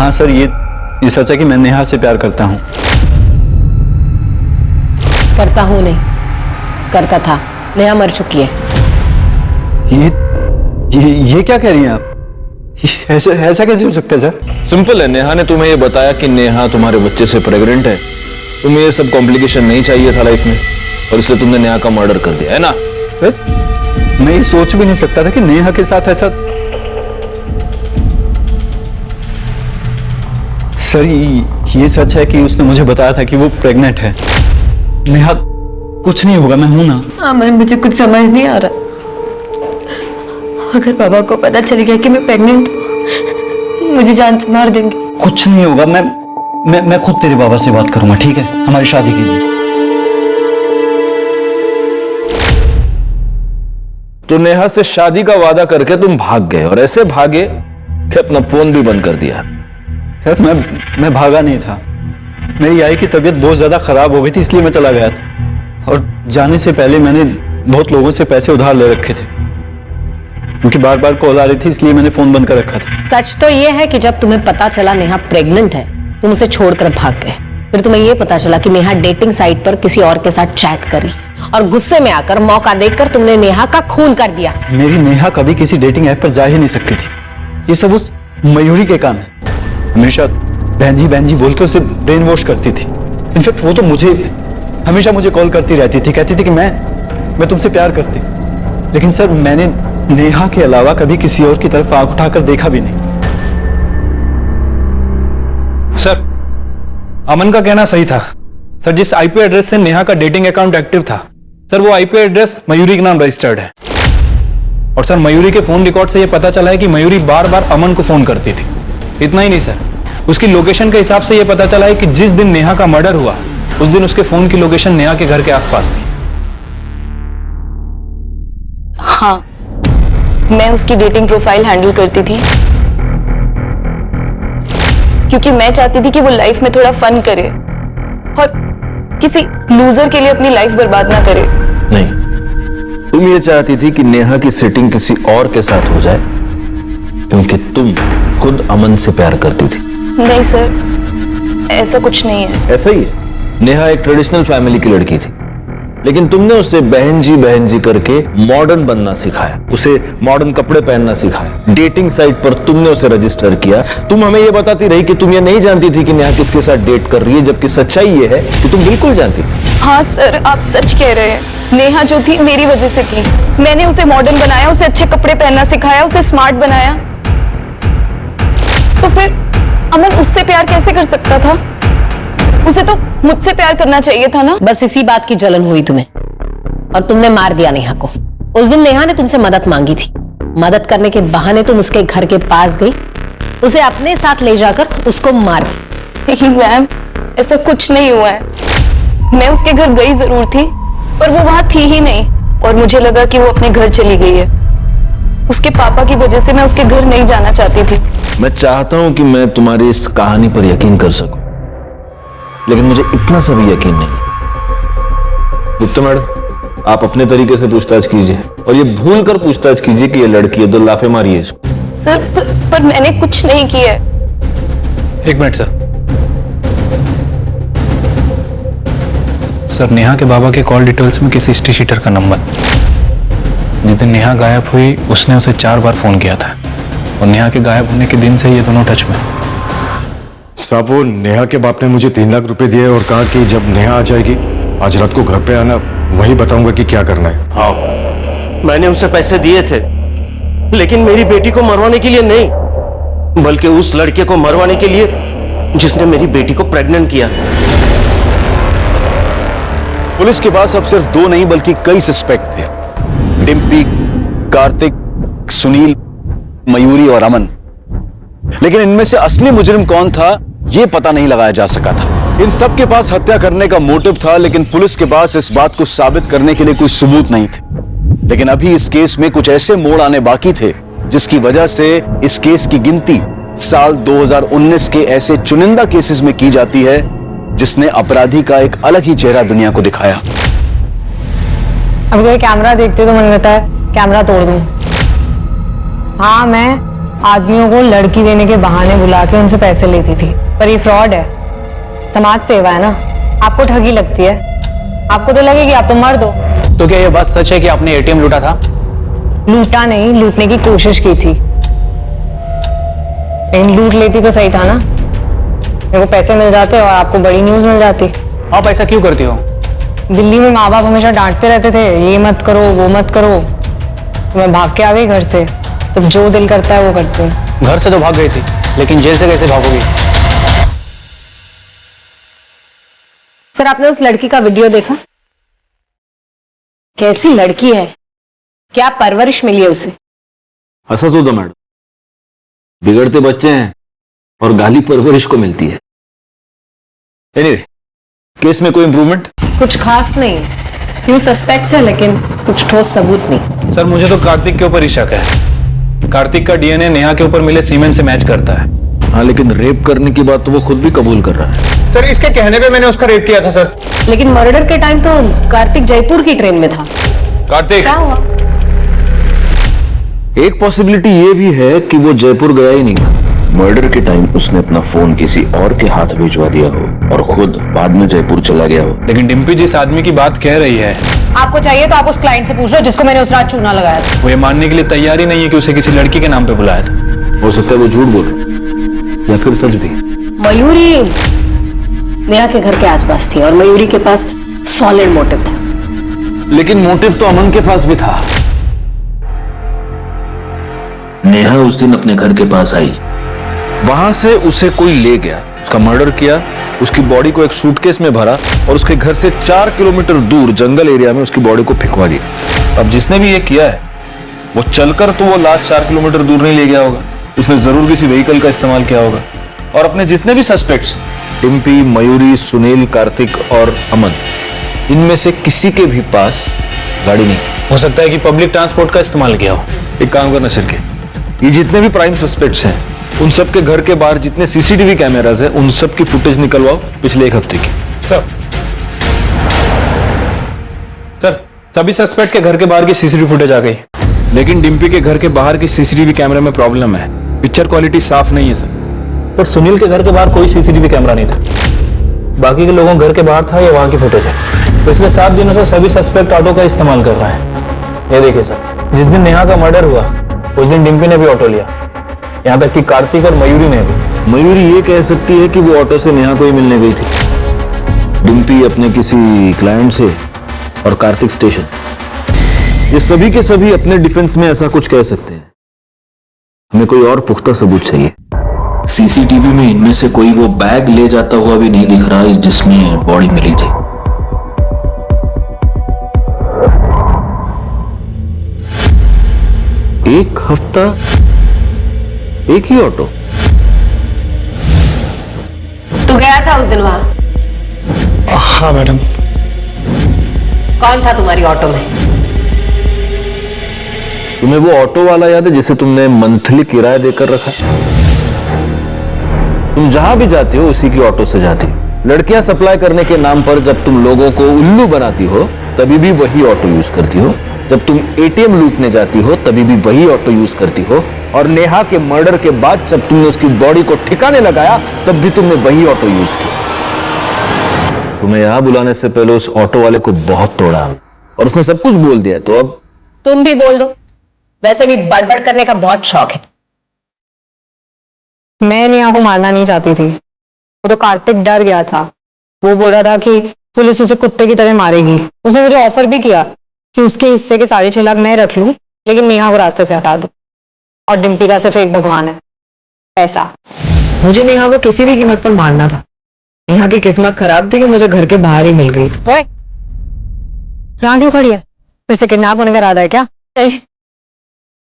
Speaker 9: हाँ सर, ये सच है कि मैं नेहा से प्यार करता हूँ।
Speaker 7: करता हूं नहीं, करता था। नेहा मर चुकी है।
Speaker 9: ये क्या कह रही हैं आप? ऐसा कैसे हो सकता है सर?
Speaker 5: सिंपल है, नेहा ने तुम्हें ये बताया कि नेहा तुम्हारे बच्चे से प्रेग्नेंट है। तुम्हें ये सब कॉम्प्लिकेशन नहीं चाहिए था लाइफ में, और इसलिए तुमने नेहा का मर्डर कर दिया है ना?
Speaker 9: सर, मैं ये सोच भी नहीं सकता था कि नेहा के साथ ऐसा। सर, ये सच है कि उसने मुझे बताया था कि वो प्रेग्नेंट है। नेहा, कुछ नहीं होगा, मैं हूं ना।
Speaker 4: अमन, मुझे कुछ समझ नहीं आ रहा। अगर बाबा को पता चल गया कि मैं प्रेग्नेंट हूँ, मुझे जान से मार देंगे।
Speaker 9: कुछ नहीं होगा, मैं खुद तेरे बाबा से बात करूंगा, ठीक है? हमारी शादी के लिए।
Speaker 5: तो नेहा से शादी का वादा करके तुम भाग गए, और ऐसे भागे कि अपना फोन भी बंद कर दिया।
Speaker 9: सर, मैं भागा नहीं था। मेरी आई की तबीयत बहुत ज्यादा खराब हो गई थी, इसलिए मैं चला गया था। और जाने से पहले मैंने बहुत लोगों से पैसे उधार ले रखे थे, क्योंकि बार बार कॉल आ रही थी, इसलिए मैंने फोन बंद कर रखा था।
Speaker 7: सच तो ये है कि जब तुम्हें पता चला नेहा प्रेग्नेंट है, तुम उसे छोड़कर भाग गए। फिर तुम्हें ये पता चला कि नेहा डेटिंग साइट पर किसी और के साथ चैट करी, और गुस्से में आकर, मौका देखकर तुमने नेहा का खून कर दिया।
Speaker 9: मेरी नेहा कभी किसी डेटिंग ऐप पर जा ही नहीं सकती थी। ये सब उस मयूरी के काम है। हमेशा बहन जी बोल के उसे ब्रेन वॉश करती थी। इनफैक्ट वो तो हमेशा मुझे कॉल करती रहती थी, कहती थी कि मैं तुमसे प्यार करती। लेकिन सर, मैंने नेहा के अलावा कभी किसी और की तरफ आंख उठाकर देखा भी नहीं।
Speaker 12: सर, अमन का कहना सही था। सर, जिस आईपी एड्रेस से नेहा का डेटिंग अकाउंट एक्टिव था, सर, वो आईपी एड्रेस मयूरी के नाम रजिस्टर्ड है। और सर, मयूरी के फोन रिकॉर्ड से यह पता चला है कि मयूरी बार बार अमन को फोन करती थी। इतना ही नहीं सर, उसकी लोकेशन के हिसाब से यह पता चला है कि जिस दिन नेहा का मर्डर हुआ, उस दिन उसके फोन की लोकेशन नेहा के घर के आसपास थी।
Speaker 2: हाँ, मैं उसकी डेटिंग प्रोफाइल हैंडल करती थी, क्योंकि मैं चाहती थी कि वो लाइफ में थोड़ा फन करे और किसी लूजर के लिए अपनी लाइफ बर्बाद ना करे।
Speaker 5: नहीं, तुम ये चाहती थी कि नेहा की सेटिंग किसी और के साथ हो जाए, क्योंकि तुम खुद अमन से प्यार करती थी।
Speaker 2: नहीं सर, ऐसा कुछ नहीं है।
Speaker 5: ऐसा ही है। नेहा एक ट्रेडिशनल फैमिली की लड़की थी, लेकिन तुमने उसे बहन जी करके मॉडर्न बनना सिखाया, उसे मॉडर्न कपड़े पहनना सिखाया। डेटिंग साइट पर तुमने उसे रजिस्टर किया। तुम हमें यह बताती रही कि तुम ये नहीं जानती थी कि नेहा किसके साथ डेट कर रही है, जबकि सच्चाई ये है कि तुम बिल्कुल जानती थी।
Speaker 2: हाँ सर, आप सच कह रहे हैं। नेहा जो थी मेरी वजह से थी। मैंने उसे मॉडर्न बनाया, उसे अच्छे कपड़े पहनना सिखाया, उसे स्मार्ट बनाया। तो फिर अमन उससे प्यार कैसे कर सकता था? उसे तो मुझसे प्यार करना चाहिए था ना।
Speaker 7: बस इसी बात की जलन हुई तुम्हें, और तुमने मार दिया नेहा को। उस दिन नेहा ने तुमसे मदद मांगी थी। मदद करने के बहाने तुम उसके घर के पास गई, उसे अपने साथ ले जाकर उसको मार दी।
Speaker 2: लेकिन मैम, ऐसा कुछ नहीं हुआ है। मैं उसके घर गई जरूर थी, पर वो वहां थी ही नहीं, और मुझे लगा कि वो अपने घर चली गई है। उसके पापा की वजह से मैं उसके घर नहीं जाना चाहती थी।
Speaker 5: मैं चाहता हूं कि मैं तुम्हारी इस कहानी पर यकीन कर सकूं, लेकिन मुझे इतना सा भी यकीन नहीं। गुप्ता मैडम, आप अपने तरीके से पूछताछ कीजिए, और ये भूल कर पूछताछ कीजिए कि ये लड़की है, 2 लाफे मारिए इसको।
Speaker 2: सर, पर मैंने कुछ नहीं किया है।
Speaker 12: 1 मिनट सर। सर, नेहा के बाबा के कॉल डिटेल्स में किसी हिस्ट्री शीटर का नंबर। जिस दिन नेहा गायब हुई, उसने उसे 4 बार फोन किया था, और नेहा के गायब होने के दिन से ये दोनों टच में।
Speaker 13: साहब, वो नेहा के बाप ने मुझे 3 लाख रुपए दिए और कहा कि जब नेहा आ जाएगी आज रात को घर पे आना, वही बताऊंगा कि क्या करना है।
Speaker 3: हाँ, मैंने उसे पैसे दिए थे, लेकिन मेरी बेटी को मरवाने के लिए नहीं, बल्कि उस लड़के को मरवाने के लिए जिसने मेरी बेटी को प्रेग्नेंट किया था।
Speaker 1: पुलिस के पास अब सिर्फ 2 नहीं बल्कि कई सस्पेक्ट थे। डिम्पी, कार्तिक, सुनील, मयूरी और अमन। लेकिन इनमें से असली मुजरिम कौन था, यह पता नहीं लगाया जा सका था। इन सब के पास हत्या करने का मोटिव था, लेकिन पुलिस के पास इस बात को साबित करने के लिए कोई सबूत नहीं थे। लेकिन अभी इस केस में कुछ ऐसे मोड़ आने बाकी थे, जिसकी वजह से इस केस की गिनती साल 2019 के ऐसे चुनिंदा केसेस में की जाती है, जिसने अपराधी का एक अलग ही चेहरा दुनिया को दिखाया।
Speaker 6: अब तो कैमरा देखते तो मन करता है कैमरा तोड़ दूं। हाँ, मैं आदमियों को लड़की देने के बहाने बुला के उनसे पैसे लेती थी, पर ये फ्रॉड है, समाज सेवा है ना। आपको ठगी लगती है, आपको तो लगेगी आप तो मर्द हो।
Speaker 12: तो क्या ये बात सच है कि आपने एटीएम लूटा था?
Speaker 6: लूटा नहीं, लूटने की कोशिश की थी, लेकिन लूट लेती तो सही था ना। मेरे को पैसे मिल जाते और आपको बड़ी न्यूज मिल जाती।
Speaker 12: आप ऐसा क्यों करती हो?
Speaker 6: दिल्ली में माँ बाप हमेशा डांटते रहते थे, ये मत करो वो मत करो, तो मैं भाग के आ गई घर से। तब जो दिल करता है वो करती हूँ।
Speaker 12: घर से तो भाग गई थी, लेकिन जेल से कैसे भागोगी?
Speaker 7: सर आपने उस लड़की का वीडियो देखा? कैसी लड़की है, क्या परवरिश मिली है उसे।
Speaker 1: असस होता मैडम, बिगड़ते बच्चे हैं और गाली परवरिश को मिलती है। एनीवे, केस में कोई इंप्रूवमेंट?
Speaker 7: कुछ खास नहीं, फ्यू सस्पेक्ट्स है लेकिन कुछ ठोस सबूत नहीं।
Speaker 12: सर मुझे तो कार्तिक के ऊपर ही शक है। कार्तिक का डीएनए नेहा के ऊपर मिले सीमेंट से मैच करता है।
Speaker 1: हाँ, लेकिन रेप करने की बात तो वो खुद भी कबूल कर रहा है।
Speaker 12: सर इसके कहने पे मैंने उसका रेप किया था सर।
Speaker 7: लेकिन मर्डर के टाइम तो कार्तिक जयपुर की ट्रेन में था।
Speaker 12: कार्तिक
Speaker 7: क्या हुआ?
Speaker 1: एक पॉसिबिलिटी ये भी है कि वो जयपुर गया ही नहीं। मर्डर के टाइम उसने अपना फोन किसी और के हाथ भिजवा दिया हो और खुद बाद में जयपुर चला गया हो।
Speaker 12: लेकिन डिम्पी जिस आदमी की बात कह रही है,
Speaker 6: आपको चाहिए तो आप उस क्लाइंट से पूछ लो जिसको मैंने उस रात चूना लगाया था।
Speaker 12: वो ये मानने के लिए तैयार ही नहीं है कि उसे किसी लड़की के नाम पे बुलाया था।
Speaker 1: हो सकता है वो झूठ बोल रहा या फिर सच भी।
Speaker 7: मयूरी नेहा के घर के आसपास थी और मयूरी के पास सॉलिड मोटिव था।
Speaker 1: लेकिन मोटिव तो अमन के पास भी था। नेहा उस दिन अपने घर के पास आई, वहां से उसे कोई ले गया, उसका मर्डर किया, उसकी बॉडी को एक सूटकेस में भरा और उसके घर से 4 किलोमीटर दूर जंगल एरिया में उसकी बॉडी को फेंकवा दिया।
Speaker 12: अब जिसने भी ये किया है वो चलकर तो वो लास्ट 4 किलोमीटर दूर नहीं ले गया होगा, उसने जरूर किसी व्हीकल का इस्तेमाल किया होगा। और अपने जितने भी सस्पेक्ट्स,
Speaker 1: डिम्पी, मयूरी, सुनील, कार्तिक और अमन, इनमें से किसी के भी पास गाड़ी नहीं।
Speaker 12: हो सकता है कि पब्लिक ट्रांसपोर्ट का इस्तेमाल किया हो।
Speaker 1: एक काम करना शिरके, ये जितने भी प्राइम सस्पेक्ट्स हैं उन सब के घर के बाहर जितने सीसीटीवी कैमरास हैं उन सब की फुटेज निकलवाओ पिछले 1 हफ्ते की।
Speaker 12: सर सभी सस्पेक्ट के घर के बाहर की सीसीटीवी फुटेज आ गई, लेकिन डिम्पी के घर के बाहर की सीसीटीवी कैमरे में प्रॉब्लम है, पिक्चर क्वालिटी साफ नहीं है सर। सुनील के घर के बाहर कोई सीसीटीवी कैमरा नहीं था, बाकी के लोगों घर के बाहर था, ये वहां की फुटेज है। पिछले 7 दिनों से सभी सस्पेक्ट ऑटो का इस्तेमाल कर रहा है। ये देखिए सर, जिस दिन नेहा का मर्डर हुआ उस दिन डिम्पी ने भी ऑटो लिया, यहाँ तक कि कार्तिक और मयूरी ने भी।
Speaker 1: मयूरी ये कह सकती है कि वो ऑटो से नेहा को ही मिलने गई थी, डिम्पी अपने किसी क्लाइंट से और कार्तिक स्टेशन। ये सभी के सभी अपने डिफेंस में ऐसा कुछ कह सकते हैं। हमें कोई और पुख्ता सबूत चाहिए। सीसीटीवी में इनमें से कोई वो बैग ले जाता हुआ भी नहीं दिख रहा जिसमें बॉडी मिली थी। एक हफ्ता एक ही ऑटो।
Speaker 7: तू गया था उस दिन वहां?
Speaker 12: हाँ मैडम।
Speaker 7: कौन था तुम्हारी ऑटो में?
Speaker 1: तुम्हें वो ऑटो वाला याद है जिसे तुमने मंथली किराया देकर रखा? तुम जहां भी जाती हो उसी की ऑटो से जाती हो। लड़कियां सप्लाई करने के नाम पर जब तुम लोगों को उल्लू बनाती हो तभी भी वही ऑटो यूज करती हो। जब तुम एटीएम लूटने जाती हो तभी भी वही ऑटो यूज करती हो। और नेहा के मर्डर के बाद जब तुमने उसकी बॉडी को ठिकाने लगाया तब भी तुमने वही ऑटो यूज किया। तुम्हें यहां बुलाने से पहले उस ऑटो वाले को बहुत तोड़ा और उसने सब कुछ बोल दिया, तो अब
Speaker 7: तुम भी बोल दो, वैसे भी बड़बड़ करने का बहुत शौक है।
Speaker 6: मैं नेहा को मारना नहीं चाहती थी, वो तो कार्तिक डर गया था। वो बोल रहा था कि पुलिस उसे कुत्ते की तरह मारेगी। उसने मुझे ऑफर भी किया कि उसके हिस्से के 6.5 लाख मैं रख लूं, लेकिन नेहा को रास्ते से हटा दूं। और डिम्पी का सिर्फ एक भगवान है, पैसा। मुझे नेहा को किसी भी कीमत पर मारना था। नेहा की किस्मत खराब थी कि मुझे घर के बाहर ही मिल गई। ओए, यहाँ क्यों खड़ी है? फिर से किडनैप होने का इरादा है क्या?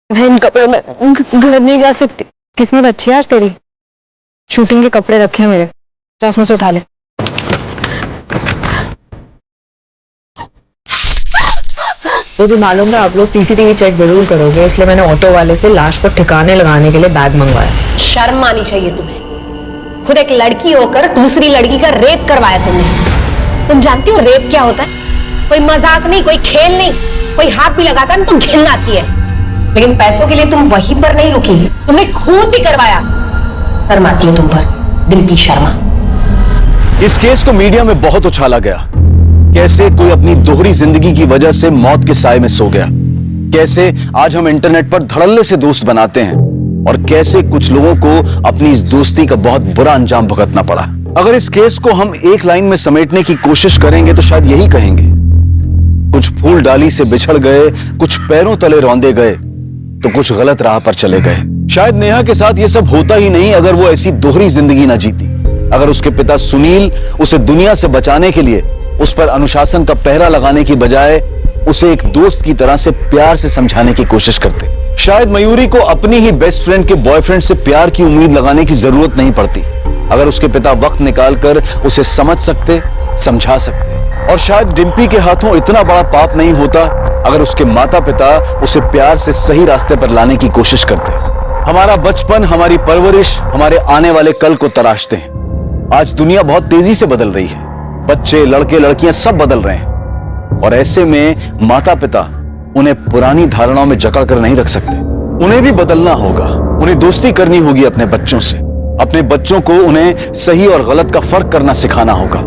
Speaker 6: मैं इन कपड़ों में घर नहीं जा सकती। किस्मत अच्छी है आज तेरी। शूटिंग के कपड़े रखे हैं मेरे, जा उसमें से उठा ले। मुझे मालूम है आप लोग सीसीटीवी चेक जरूर करोगे, इसलिए मैंने ऑटो वाले से लाश को ठिकाने लगाने के लिए बैग मंगवाया।
Speaker 7: शर्म आनी चाहिए तुम्हें। खुद एक लड़की होकर दूसरी लड़की का रेप करवाया तुमने। तुम जानती हो रेप क्या होता है? कोई मजाक नहीं, कोई खेल नहीं। कोई हाथ भी लगाता ना तो घिन आती है। लेकिन पैसों के लिए तुम वहीं पर नहीं रुकी, तुमने खून भी करवाया। शर्म आती है तुम पर, डिम्पी शर्मा।
Speaker 1: इस केस को मीडिया में बहुत उछाला गया। कैसे कोई अपनी दोहरी जिंदगी की वजह से मौत के साए में सो गया, कैसे आज हम इंटरनेट पर धड़ल्ले से दोस्त बनाते हैं, और कैसे कुछ लोगों को अपनी इस दोस्ती का बहुत बुरा अंजाम भुगतना पड़ा। अगर इस केस को हम एक लाइन में समेटने की कोशिश करेंगे तो शायद यही कहेंगे, कुछ फूल डाली से बिछड़ गए, कुछ पैरों तले रौंदे गए, तो कुछ गलत राह पर चले गए। शायद नेहा के साथ यह सब होता ही नहीं अगर वो ऐसी दोहरी जिंदगी ना जीती, अगर उसके पिता सुनील उसे दुनिया से बचाने के लिए उस पर अनुशासन का पहरा लगाने की बजाय उसे एक दोस्त की तरह से प्यार से समझाने की कोशिश करते। शायद मयूरी को अपनी ही बेस्ट फ्रेंड के बॉयफ्रेंड से प्यार की उम्मीद लगाने की जरूरत नहीं पड़ती, अगर उसके पिता वक्त निकालकर उसे समझ सकते, समझा सकते। और शायद डिम्पी के हाथों इतना बड़ा पाप नहीं होता अगर उसके माता पिता उसे प्यार से सही रास्ते पर लाने की कोशिश करते। हमारा बचपन, हमारी परवरिश हमारे आने वाले कल को तराशते हैं। आज दुनिया बहुत तेजी से बदल रही है, बच्चे, लड़के, लड़कियां सब बदल रहे हैं, और ऐसे में माता पिता उन्हें पुरानी धारणाओं में जकड़ कर नहीं रख सकते। उन्हें भी बदलना होगा, उन्हें दोस्ती करनी होगी अपने बच्चों से। अपने बच्चों को उन्हें सही और गलत का फर्क करना सिखाना होगा।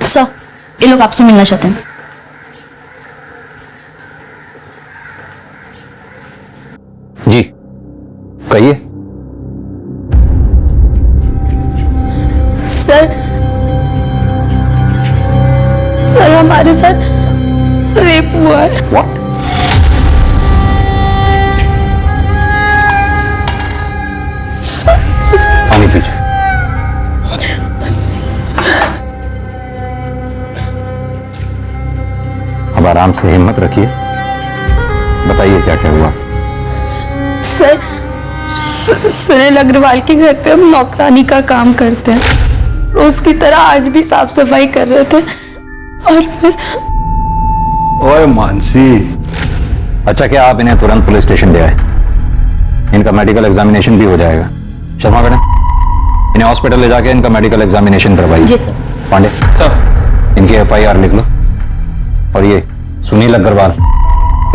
Speaker 2: सर, ये लोग आपसे मिलना चाहते हैं।
Speaker 12: जी कहिए।
Speaker 4: सर हमारे साथ रेप हुआ है।
Speaker 12: व्हाट? पानी पीजिए। अब आराम से हिम्मत रखिए, बताइए क्या क्या हुआ।
Speaker 4: सर, सुनील अग्रवाल के घर पे हम नौकरानी का काम करते हैं, रोज की तरह आज भी साफ सफाई कर रहे थे, और फिर
Speaker 10: ओए मानसी।
Speaker 12: अच्छा, क्या आप इन्हें तुरंत पुलिस स्टेशन ले आए? इनका मेडिकल एग्जामिनेशन भी हो जाएगा। शर्मा मैडम, इन्हें हॉस्पिटल ले जाके इनका मेडिकल एग्जामिनेशन करवाइए।
Speaker 2: जी सर।
Speaker 12: पांडे सर, इनकी FIR लिख लो। और ये सुनील अग्रवाल,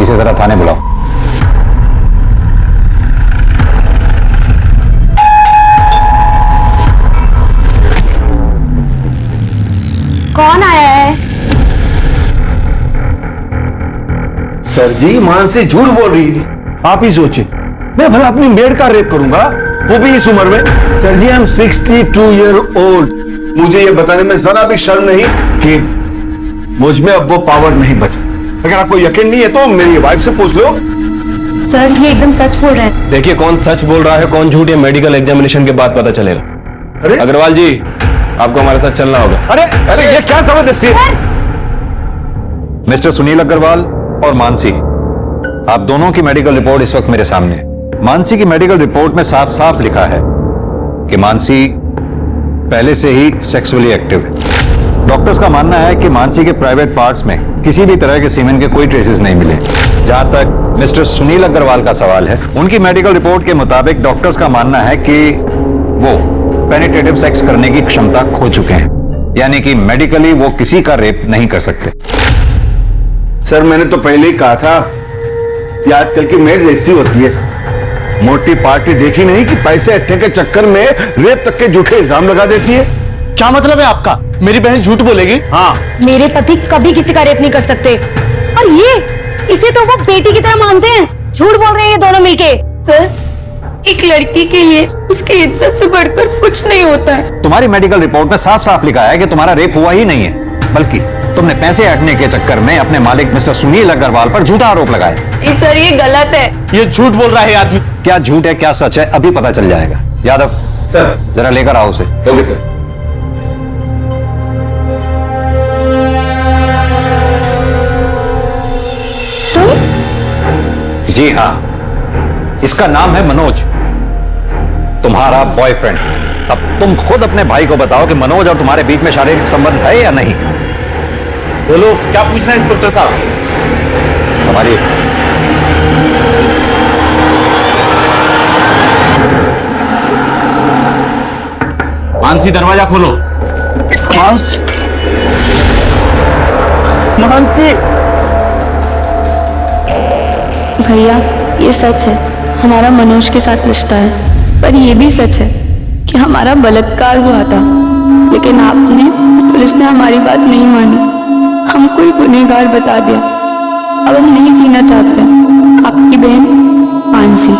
Speaker 12: इसे जरा थाने बुलाओ।
Speaker 6: कौन आया है?
Speaker 10: सर जी, मानसी झूठ बोल रही है। आप ही सोचिए, मैं भला अपनी मेड का रेप करूंगा, वो भी इस उम्र में। Sir ji, I am 62 year old. मुझे ये बताने में जरा भी शर्म नहीं कि मुझ में अब वो पावर नहीं बचा। अगर आपको यकीन नहीं है तो मेरी वाइफ से पूछ लो।
Speaker 6: सर, ये एकदम सच बोल रहे हैं।
Speaker 5: देखिए, कौन सच बोल रहा है कौन झूठ, ये मेडिकल एग्जामिनेशन के बाद पता चलेगा।
Speaker 10: अरे
Speaker 5: अग्रवाल जी, आपको हमारे साथ चलना होगा।
Speaker 10: अरे ये क्या जबरदस्ती है?
Speaker 12: मिस्टर सुनील अग्रवाल और मानसी, आप दोनों की मेडिकल रिपोर्ट इस वक्त मेरे सामने है। मानसी की मेडिकल रिपोर्ट में साफ साफ लिखा है कि मानसी पहले से ही सेक्सुअली एक्टिव है। डॉक्टर्स का मानना है कि मानसी के प्राइवेट पार्ट्स में किसी भी तरह के सीमेन के कोई ट्रेसेस नहीं मिले। जहां तक मिस्टर सुनील अग्रवाल का सवाल है, उनकी मेडिकल रिपोर्ट के मुताबिक डॉक्टर्स का मानना है कि वो पेनिट्रेटिव सेक्स करने की क्षमता खो चुके हैं, यानी कि मेडिकली वो किसी का रेप नहीं कर सकते।
Speaker 10: सर, मैंने तो पहले ही कहा था कि आजकल की मेड ऐसी होती है, मोटी पार्टी देखी नहीं कि पैसे अट्ठे के चक्कर में रेप तक के झूठे इल्जाम लगा देती है।
Speaker 3: क्या मतलब है आपका? मेरी बहन झूठ बोलेगी?
Speaker 10: हाँ,
Speaker 6: मेरे पति कभी किसी का रेप नहीं कर सकते, और इसे तो वो बेटी की तरह मानते हैं। झूठ बोल रहे हैं ये दोनों मिलके।
Speaker 4: सर, एक लड़की के लिए उसकी इज्जत से बढ़कर कुछ नहीं होता है।
Speaker 12: तुम्हारी मेडिकल रिपोर्ट में साफ साफ लिखा है कि तुम्हारा रेप हुआ ही नहीं है, बल्कि तुमने पैसे हटने के चक्कर में अपने मालिक मिस्टर सुनील अग्रवाल पर झूठा आरोप लगाया।
Speaker 4: सर, ये गलत है।
Speaker 3: ये झूठ बोल रहा है आदमी।
Speaker 12: क्या झूठ है क्या सच है अभी पता चल जाएगा। यादव
Speaker 10: सर।
Speaker 12: जरा लेकर आओ उसे।
Speaker 10: Okay sir.
Speaker 12: जी हाँ, इसका नाम है मनोज, तुम्हारा बॉयफ्रेंड। अब तुम खुद अपने भाई को बताओ कि मनोज और तुम्हारे बीच में शारीरिक संबंध है या नहीं।
Speaker 3: बोलो, क्या पूछना है इंस्पेक्टर साहब?
Speaker 12: संभालिए।
Speaker 3: मानसी, दरवाजा खोलो।
Speaker 10: मांस,
Speaker 3: मानसी।
Speaker 4: भैया ये सच है, हमारा मनोज के साथ रिश्ता है, पर ये भी सच है कि हमारा बलात्कार हुआ था, लेकिन आपने, पुलिस ने हमारी बात नहीं मानी, हमको ही गुनहगार बता दिया। अब हम नहीं जीना चाहते। आपकी बहन मानसी।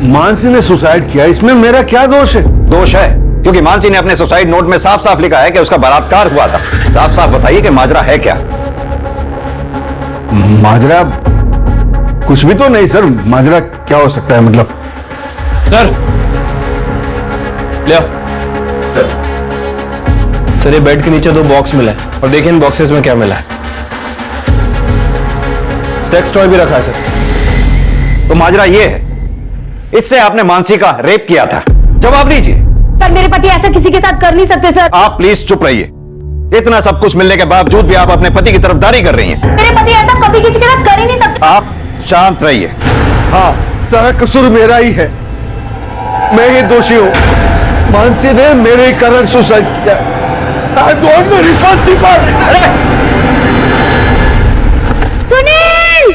Speaker 13: मानसी ने सुसाइड किया, इसमें मेरा क्या दोष है?
Speaker 5: दोष है क्योंकि मानसी ने अपने सुसाइड नोट में साफ साफ लिखा है कि उसका बलात्कार हुआ था। साफ साफ बताइए कि माजरा है क्या?
Speaker 13: माजरा कुछ भी तो नहीं सर। माजरा क्या हो सकता है मतलब?
Speaker 12: सर ले आओ। सर ये बेड के नीचे 2 बॉक्स मिला है और देखिए इन बॉक्सेस में क्या मिला है। सेक्स टॉय भी रखा है सर।
Speaker 5: तो माजरा ये है, इससे आपने मानसी का रेप किया था। जवाब दीजिए।
Speaker 6: सर मेरे पति ऐसा किसी के साथ कर नहीं सकते सर।
Speaker 5: आप प्लीज चुप रहिए। इतना सब कुछ मिलने के बावजूद भी आप अपने पति की तरफदारी कर रही हैं।
Speaker 6: मेरे पति ऐसा कभी किसी के साथ कर ही नहीं सकते।
Speaker 5: आप शांत रहिए।
Speaker 13: हाँ, सारा कसूर मेरा ही है, मैं ही दोषी हूँ। मानसी ने मेरे कारण सुसाइड किया। I don't know responsible।
Speaker 6: Sunil!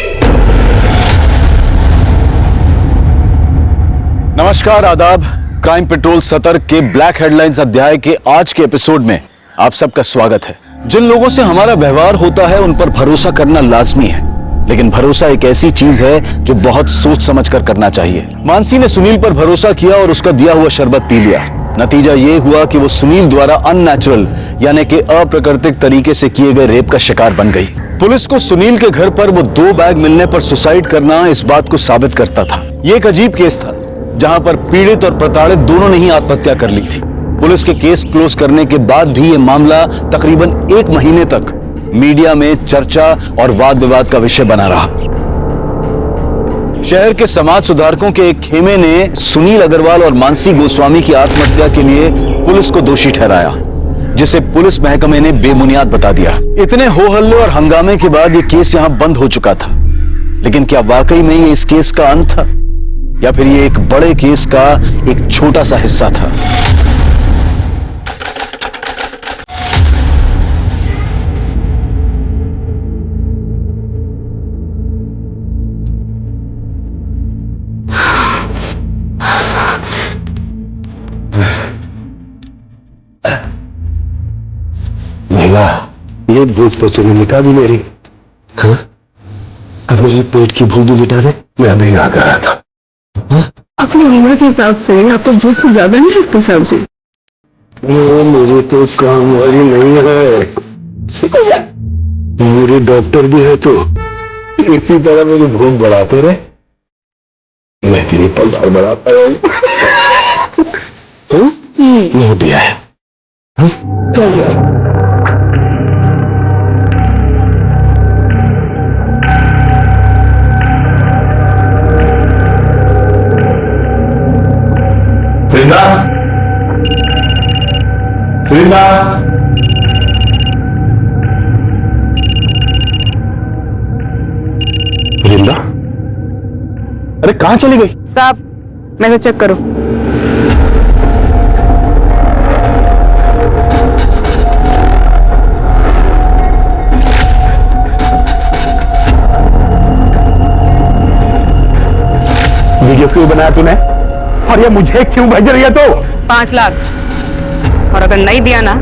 Speaker 1: नमस्कार, आदाब। क्राइम पेट्रोल सतर्क के ब्लैक हेडलाइंस अध्याय के आज के एपिसोड में आप सबका स्वागत है। जिन लोगों से हमारा व्यवहार होता है उन पर भरोसा करना लाजमी है, लेकिन भरोसा एक ऐसी चीज है जो बहुत सोच समझ कर करना चाहिए। मानसी ने सुनील पर भरोसा किया और उसका दिया हुआ शरबत पी लिया। नतीजा ये हुआ कि वो सुनील द्वारा अननेचुरल यानी कि अप्राकृतिक तरीके से किए गए रेप का शिकार बन गई। पुलिस को सुनील के घर पर वो 2 बैग मिलने पर सुसाइड करना इस बात को साबित करता था। ये एक अजीब केस था जहां पर पीड़ित और प्रताड़ित दोनों ने ही आत्महत्या कर ली थी। पुलिस के केस क्लोज करने के बाद भी ये मामला तकरीबन 1 महीने तक मीडिया में चर्चा और वाद विवाद का विषय बना रहा। शहर के समाज सुधारकों के एक खेमे ने सुनील अग्रवाल और मानसी गोस्वामी की आत्महत्या के लिए पुलिस को दोषी ठहराया, जिसे पुलिस महकमे ने बेबुनियाद बता दिया। इतने हो हल्ले और हंगामे के बाद यह केस यहां बंद हो चुका था, लेकिन क्या वाकई में ये इस केस का अंत था या फिर ये एक बड़े केस का एक छोटा सा हिस्सा था?
Speaker 3: ये भूख तो तूने मिटा दी मेरी। हाँ? अब मेरे पेट की भूख भी मिटा दे। मैं अभी आ कर रहा था। हाँ?
Speaker 14: अपनी उम्र के हिसाब से आप तो भूख को ज्यादा नहीं लगते साहब जी।
Speaker 3: वो मुझे तो काम वाली नहीं है, मेरी डॉक्टर भी है, तो इसी तरह मेरी भूख बढ़ाते रहे, मैं तेरी पगार बढ़ाता रहूं। वो भी आया। हाँ?
Speaker 13: वृंदा, वृंदा,
Speaker 1: वृंदा, अरे कहां चली गई?
Speaker 6: साहब मैसेज चेक करो।
Speaker 3: वीडियो क्यों बनाया तूने और ये मुझे क्यों भेज रही है? तो
Speaker 6: 5 लाख, और अगर नहीं दिया ना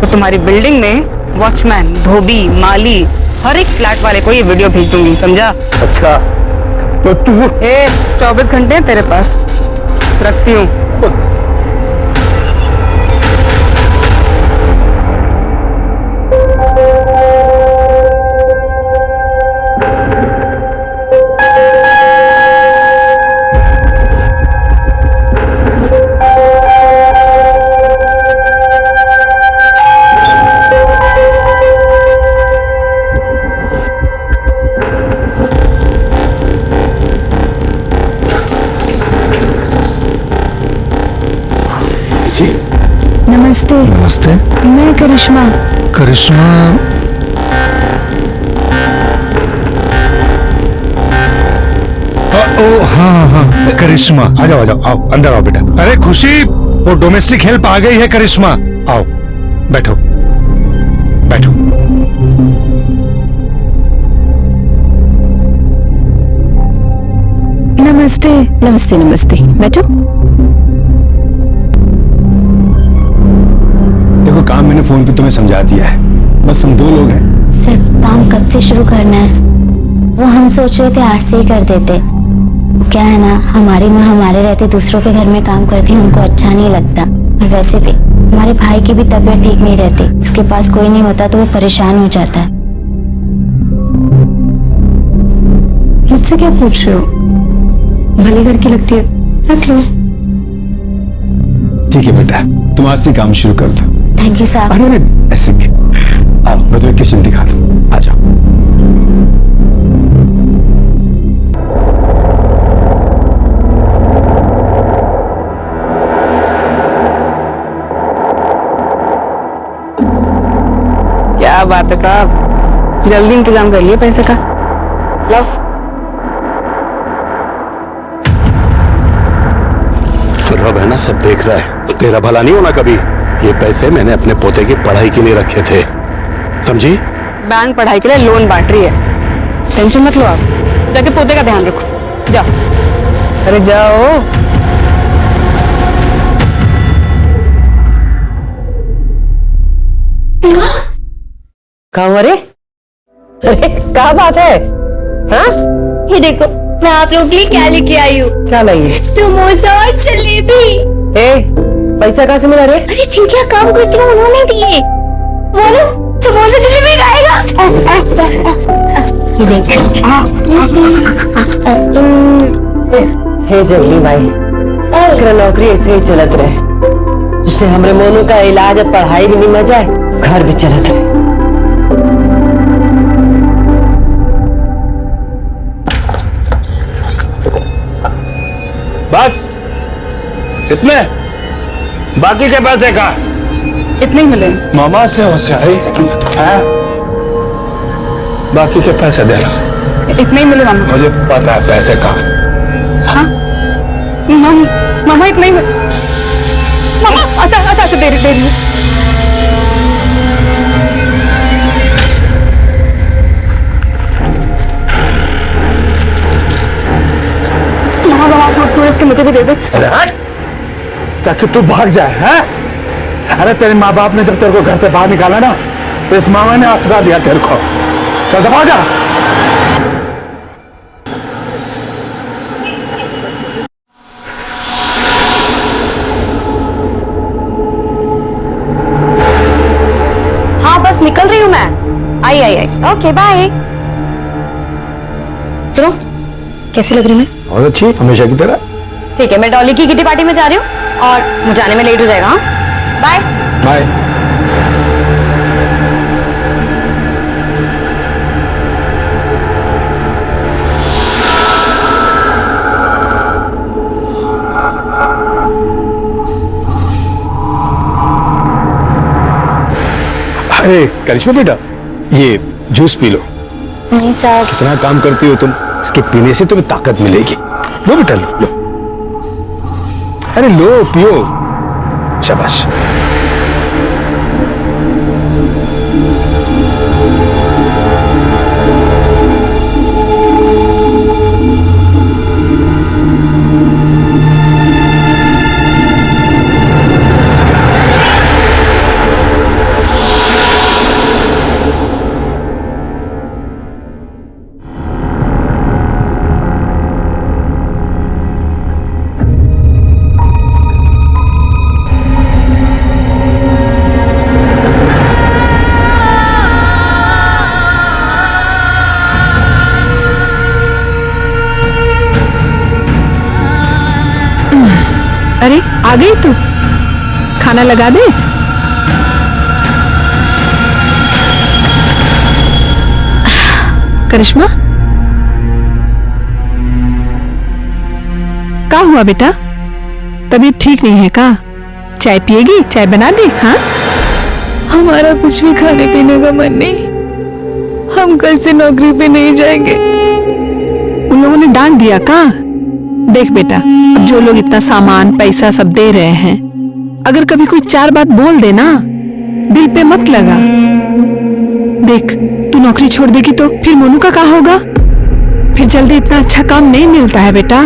Speaker 6: तो तुम्हारी बिल्डिंग में वॉचमैन, धोबी, माली, हर एक फ्लैट वाले को ये वीडियो भेज दूंगी, समझा?
Speaker 3: अच्छा तो तू
Speaker 6: 24 घंटे तेरे पास रखती हूँ।
Speaker 4: नमस्ते।
Speaker 13: नमस्ते।
Speaker 4: मैं करिश्मा।
Speaker 13: करिश्मा, ओ हाँ हाँ करिश्मा, आ जाओ आओ, अंदर आओ बेटा। अरे खुशी, वो डोमेस्टिक हेल्प आ गई है करिश्मा। आओ बैठो बैठो।
Speaker 4: नमस्ते।
Speaker 7: नमस्ते नमस्ते, बैठो।
Speaker 9: देखो काम मैंने फोन पे तुम्हें समझा दिया है, बस हम 2 लोग हैं।
Speaker 15: सर काम कब से शुरू करना है? वो हम सोच रहे थे आज से ही कर देते। क्या है ना, हमारी माँ हमारे रहते दूसरों के घर में काम करती है, उनको अच्छा नहीं लगता। और वैसे भी हमारे भाई की भी तबीयत ठीक नहीं रहती, उसके पास कोई नहीं होता तो वो परेशान हो जाता है।
Speaker 4: मुझसे क्या पूछ रहे हो? भले करके लगती है, रख लो।
Speaker 9: ठीक है बेटा, तुम आज से काम शुरू कर दो।
Speaker 15: थैंक यू साहब।
Speaker 9: अरे ऐसे आओ, मैं तुम्हें किचन दिखा दूं, आ जाओ।
Speaker 4: क्या बात है साहब, जल्दी इंतजाम कर लिए पैसे का। लो।
Speaker 10: रब है ना, सब देख रहा है, तो तेरा भला नहीं होना कभी। ये पैसे मैंने अपने पोते की पढ़ाई के लिए रखे थे, समझी?
Speaker 4: बैंक पढ़ाई के लिए लोन बांट रही है, टेंशन मत लो आप। जाके पोते का ध्यान रखो, जाओ। अरे जाओ।
Speaker 7: कहाँ? अरे क्या बात है? हाँ?
Speaker 15: ये देखो मैं आप लोगों के लिए क्या लेके आई हूँ।
Speaker 7: क्या लाई है?
Speaker 15: समोसा और जलेबी।
Speaker 7: पैसा कहाँ से मिला रे?
Speaker 15: अरे जिनके काम करती हूँ उन्होंने दिए। बोलो समोसा जलेबी खाएगा। ये देख।
Speaker 7: हे जगली भाई, तेरा नौकरी ऐसे ही चलत रहे, जिससे हमरे मोनू का इलाज अब पढ़ाई भी नहीं में जाए, घर भी चलत रहे।
Speaker 12: बस इतने, बाकी के पैसे का
Speaker 4: इतने ही मिले।
Speaker 12: मामा से होशियारी है, बाकी के पैसे देना।
Speaker 4: इतने ही मिले मामा।
Speaker 12: मुझे पता है पैसे का।
Speaker 4: हाँ मामा इतने ही मिले। मामा अच्छा दे रही हूँ। इसके मुझे भी दे दे।
Speaker 13: ताकि तू भाग जाए हैं? अरे तेरे माँ बाप ने जब तेरे को घर से बाहर निकाला ना, तो इस मामा ने आसरा दिया तेरे को। चल दबा जा।
Speaker 6: हाँ बस निकल रही हूँ मैं। आई। Okay bye. सुनो, कैसी लग रही मैं?
Speaker 13: और अच्छी, हमेशा की तरह।
Speaker 6: ठीक है, मैं डॉली की किटी पार्टी में जा रही हूँ और मुझे आने में लेट हो जाएगा। हाँ बाय
Speaker 13: बाय। अरे करिश्मा बेटा, ये जूस पी लो।
Speaker 15: नहीं साहब।
Speaker 13: कितना काम करती हो तुम, इसके पीने से तुम्हें ताकत मिलेगी। लो बेटा लो। अरे लो, पियो। शाबाश।
Speaker 14: अरे आ गई तू, खाना लगा दे। करिश्मा, क्या हुआ बेटा? तबीयत ठीक नहीं है का? चाय पिएगी? चाय बना दे। हाँ,
Speaker 4: हमारा कुछ भी खाने पीने का मन नहीं, हम कल से नौकरी पे नहीं जाएंगे।
Speaker 14: उन लोगों ने डांट दिया का? देख बेटा, अब जो लोग इतना सामान पैसा सब दे रहे हैं, अगर कभी कोई 4 बात बोल दे ना, दिल पे मत लगा। देख, तू नौकरी छोड़ देगी तो फिर मोनू का क्या होगा? फिर जल्दी इतना अच्छा काम नहीं मिलता है बेटा।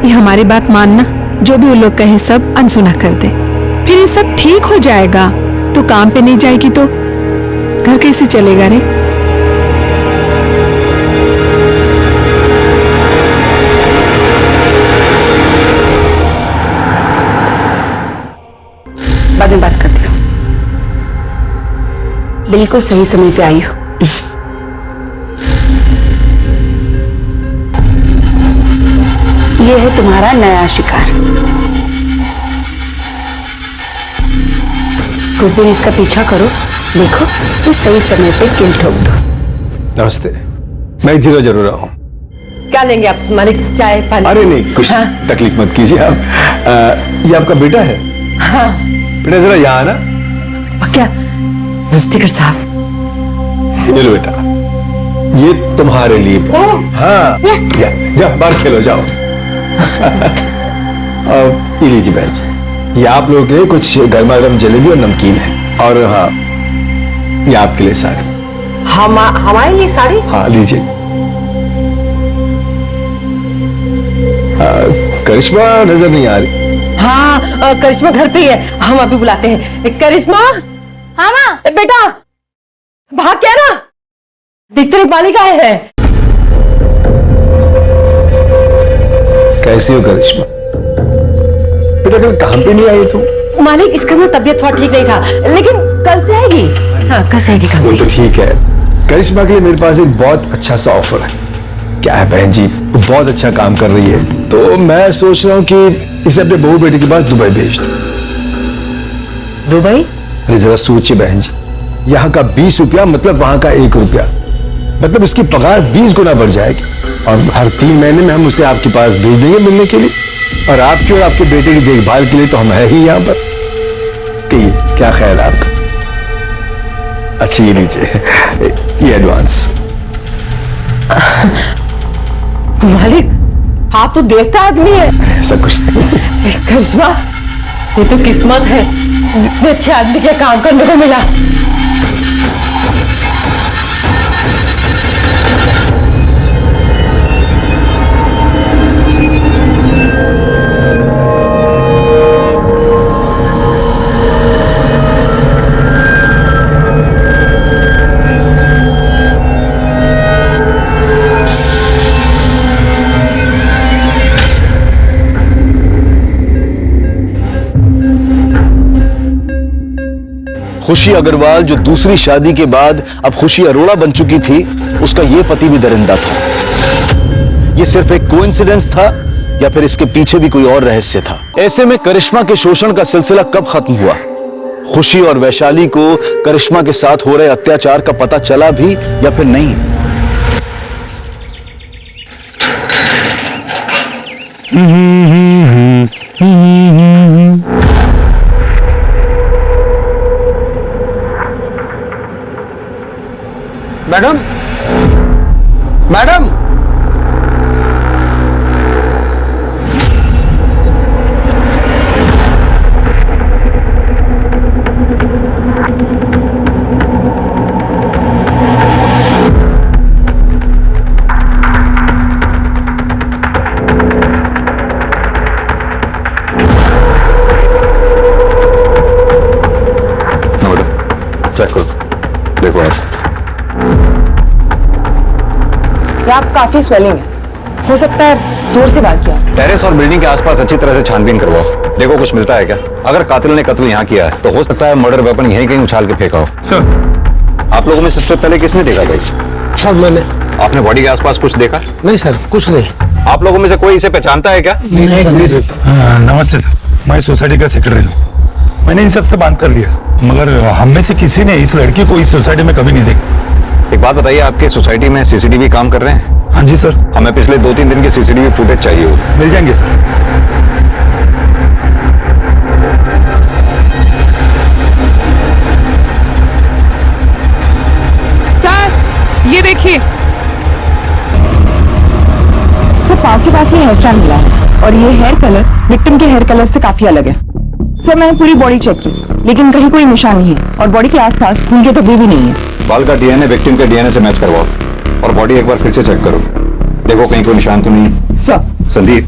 Speaker 14: ये हमारी बात मानना, जो भी वो लोग कहे सब अनसुना कर दे। फिर ये सब ठीक हो जाएगा। तो काम पे नहीं जाएगी तो घर कैसे चलेगा रे?
Speaker 6: बाद में बात करती हूँ। बिल्कुल सही समय पे आई हो। ये है तुम्हारा नया शिकार। कुछ दिन इसका पीछा करो, देखो तो सही समय पे किल ठोक दो।
Speaker 13: नमस्ते, मैं धीरे जरूर आऊँ।
Speaker 6: क्या लेंगे आप मालिक? चाय पानी?
Speaker 13: अरे नहीं, कुछ तकलीफ मत कीजिए आप। ये आपका बेटा है?
Speaker 6: हाँ।
Speaker 13: बेटा जरा यहाँ आना।
Speaker 6: क्या मुस्तिकर साहब?
Speaker 13: ये लो बेटा, ये तुम्हारे लिए। हाँ, जा बाहर खेलो, जाओ। ये लीजिए बैच, ये आप लोगों के लिए कुछ गर्मा गर्म जलेबी और नमकीन है। और हाँ, ये आपके लिए साड़ी।
Speaker 6: हमारे लिए साड़ी?
Speaker 13: हाँ लीजिए। करिश्मा नजर नहीं आ रही।
Speaker 6: हाँ, करिश्मा घर पे ही है, हम अभी बुलाते हैं। करिश्मा।
Speaker 2: हाँ माँ।
Speaker 6: बेटा भाग क्या ना, दिखते नहीं पानी का है।
Speaker 13: कैसी हो करिश्मा? बेटा कल काम पे नहीं आई तुम?
Speaker 6: मालिक, इसका ना तबीयत थोड़ा ठीक नहीं था, लेकिन कल से आएगी। हाँ, कल से आएगी काम पे।
Speaker 13: वो तो ठीक है। करिश्मा के लिए मेरे पास एक बहुत अच्छा सा ऑफर है। क्या है बहन जी, वो बहुत अच्छा काम कर रही है, तो मैं सोच रहा हूँ कि इसे अपने बहू बेटे के पास दुबई भेज दूं।
Speaker 6: दुबई?
Speaker 13: अरे जरा सोचिए बहन जी, यहाँ का 20 रुपया मतलब वहां का 1 रुपया, मतलब इसकी पगार 20 गुना बढ़ जाएगी। और हर 3 महीने में हम उसे आपके पास भेज देंगे मिलने के लिए, और आपके और आपके बेटे की देखभाल के लिए तो हम है ही यहाँ पर। कहिए क्या ख्याल है आपका? अच्छा ये लीजिए, ये एडवांस।
Speaker 6: मालिक, आप तो देवता आदमी है।
Speaker 13: ऐसा कुछ नहीं।
Speaker 6: करिश्मा, ये तो किस्मत है, इतने अच्छे आदमी के काम करने को मिला।
Speaker 1: खुशी अग्रवाल जो दूसरी शादी के बाद अब खुशी अरोड़ा बन चुकी थी, उसका यह पति भी दरिंदा था। यह सिर्फ एक कोइंसिडेंस था या फिर इसके पीछे भी कोई और रहस्य था? ऐसे में करिश्मा के शोषण का सिलसिला कब खत्म हुआ? खुशी और वैशाली को करिश्मा के साथ हो रहे अत्याचार का पता चला भी या फिर नहीं?
Speaker 13: मैडम, मैडम,
Speaker 1: चेक करो, देखो आप।
Speaker 6: आप काफी स्वेलिंग है, हो सकता है जोर से वार किया।
Speaker 5: टेरेस और बिल्डिंग के आसपास अच्छी तरह से छानबीन करवाओ, देखो कुछ मिलता है क्या। अगर कातिल ने कत्ल यहाँ किया है तो हो सकता है मर्डर वेपन यहीं कहीं उछाल के फेंका हो।
Speaker 13: सर,
Speaker 5: आप लोगों में सबसे पहले किसने देखा भाई?
Speaker 13: सर मैंने।
Speaker 5: आपने बॉडी के आसपास कुछ देखा?
Speaker 13: नहीं सर, कुछ नहीं।
Speaker 5: आप लोगों में से कोई इसे पहचानता है क्या?
Speaker 16: नमस्ते सर, मैं सोसाइटी का सेक्रेटरी हूँ। मैंने इन सब से बात कर लिया, मगर हम में से किसी ने इस लड़की को इस सोसाइटी में कभी नहीं देखा।
Speaker 5: एक बात बताइए, आपके सोसाइटी में सीसीटीवी काम कर रहे हैं?
Speaker 16: हाँ जी सर।
Speaker 5: हमें पिछले 2-3 दिन के सीसीटीवी फुटेज चाहिए हो।
Speaker 16: मिल जाएंगे सर।
Speaker 14: सर ये देखिए,
Speaker 11: सर पाँव के पास ये हेयर स्टाइल मिला है और ये हेयर कलर विक्टिम के हेयर कलर से काफी अलग है। सर मैंने पूरी बॉडी चेक की लेकिन कहीं कोई निशान नहीं है और बॉडी के आसपास खून के धब्बे भी नहीं है।
Speaker 5: बाल का डीएनए विक्टिम के डीएनए से मैच करवाओ और बॉडी एक बार फिर से चेक करो, देखो कहीं कोई निशान तो नहीं।
Speaker 11: सर।
Speaker 5: संदीप,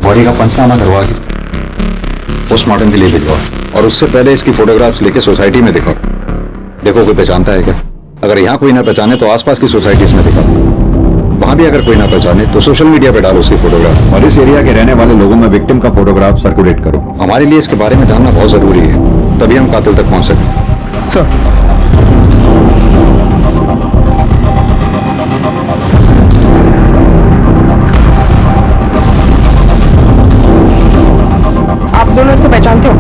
Speaker 5: बॉडी का पंचनामा करवा के पोस्टमार्टम के लिए भिजवाओ और उससे पहले इसकी फोटोग्राफ्स लेके सोसाइटी में दिखाओ, देखो कोई पहचानता है क्या। अगर यहाँ कोई ना पहचाने तो आसपास की सोसाइटीज में दिखाओ, वहां भी अगर कोई ना पहचाने तो सोशल मीडिया पे डालो उसकी फोटोग्राफ और इस एरिया के रहने वाले लोगों में विक्टिम का फोटोग्राफ सर्कुलेट करो। हमारे लिए इसके बारे में जानना बहुत जरूरी है, तभी हम कातिल तक पहुंच सकते।
Speaker 9: सर
Speaker 11: आप दोनों से पहचानते हो?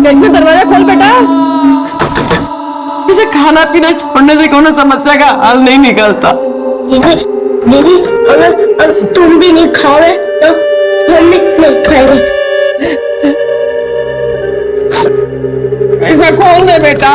Speaker 6: इसमें दरवाजा खोल बेटा। इसे खाना पीना छोड़ने से कौन समस्या का हल नहीं निकलता।
Speaker 15: दीदी अगर तुम भी नहीं खाओगे तो हम भी नहीं खाएंगे।
Speaker 6: इसे खोल दे बेटा।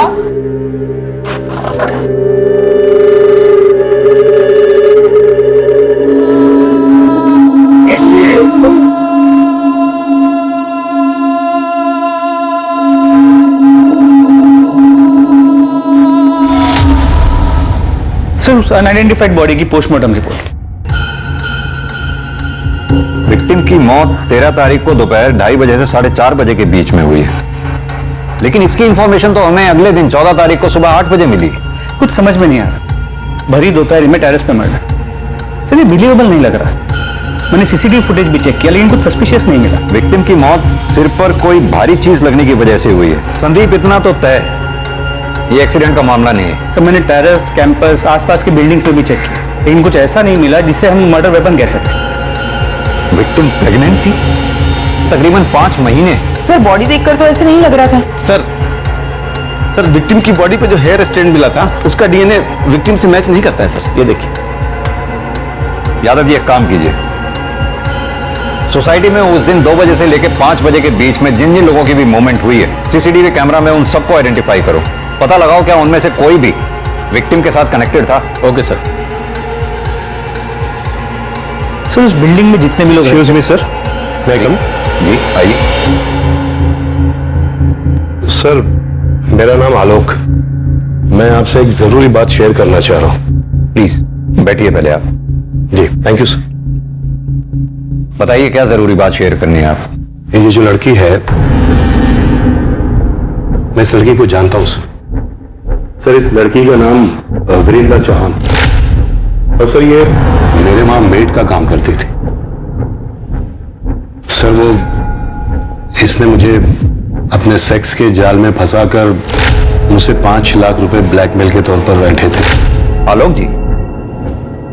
Speaker 9: सर उस अनआइडेंटिफाइड बॉडी की पोस्टमार्टम रिपोर्ट।
Speaker 5: विक्टिम की मौत 13 तारीख को दोपहर 2:30 बजे से 4:30 बजे के बीच में हुई है, लेकिन इसकी इंफॉर्मेशन तो हमें अगले दिन 14 तारीख को सुबह 8 बजे मिली।
Speaker 9: कुछ समझ में नहीं आ रहा, भरी दोपहर में टेरेस पे मर्डर। सर ये बिलीवेबल नहीं लग रहा। मैंने सीसीटीवी फुटेज भी चेक किया लेकिन कुछ सस्पिशियस नहीं मिला।
Speaker 5: विक्टिम की मौत सिर पर कोई भारी चीज लगने की वजह से हुई है। संदीप, इतना तो तय ये एक्सीडेंट का मामला नहीं है।
Speaker 9: सर मैंने टेरेस, कैंपस, आसपास की बिल्डिंग्स में भी चेक किया लेकिन कुछ ऐसा नहीं मिला जिससे हम मर्डर वेपन कह सकें।
Speaker 5: विक्टिम प्रेग्नेंट थी तकरीबन 5 महीने।
Speaker 11: सर बॉडी देखकर तो ऐसे नहीं लग रहा था।
Speaker 17: सर विक्टिम की बॉडी पे जो हेयर स्ट्रेंड मिला था उसका डीएनए विक्टिम से मैच नहीं करता है सर, ये देखिए।
Speaker 5: यादव जी एक काम कीजिए, सोसाइटी में उस दिन 2 बजे से लेकर 5 बजे के बीच में जिन जिन लोगों की भी मूवमेंट हुई है सीसीटीवी कैमरा में उन सबको आइडेंटिफाई करो, पता लगाओ क्या उनमें से कोई भी विक्टिम के साथ कनेक्टेड था।
Speaker 17: Okay sir.
Speaker 9: सर उस बिल्डिंग में जितने भी लोग।
Speaker 17: एक्सक्यूज मी सर, वेलकम
Speaker 5: जी आइए।
Speaker 17: सर मेरा नाम आलोक, मैं आपसे एक जरूरी बात शेयर करना चाह रहा हूं।
Speaker 5: प्लीज बैठिए पहले आप।
Speaker 17: जी थैंक यू सर।
Speaker 5: बताइए क्या जरूरी बात शेयर करनी है आप।
Speaker 17: ये जो लड़की है, मैं इस लड़की को जानता हूं सर। इस लड़की का नाम वीरेंद्र चौहान, और सर ये मेरे वहां मेड का काम करती थी। सर वो इसने मुझे अपने सेक्स के जाल में फंसाकर मुझसे 5 लाख रुपए ब्लैकमेल के तौर पर बैठे थे।
Speaker 5: आलोक जी,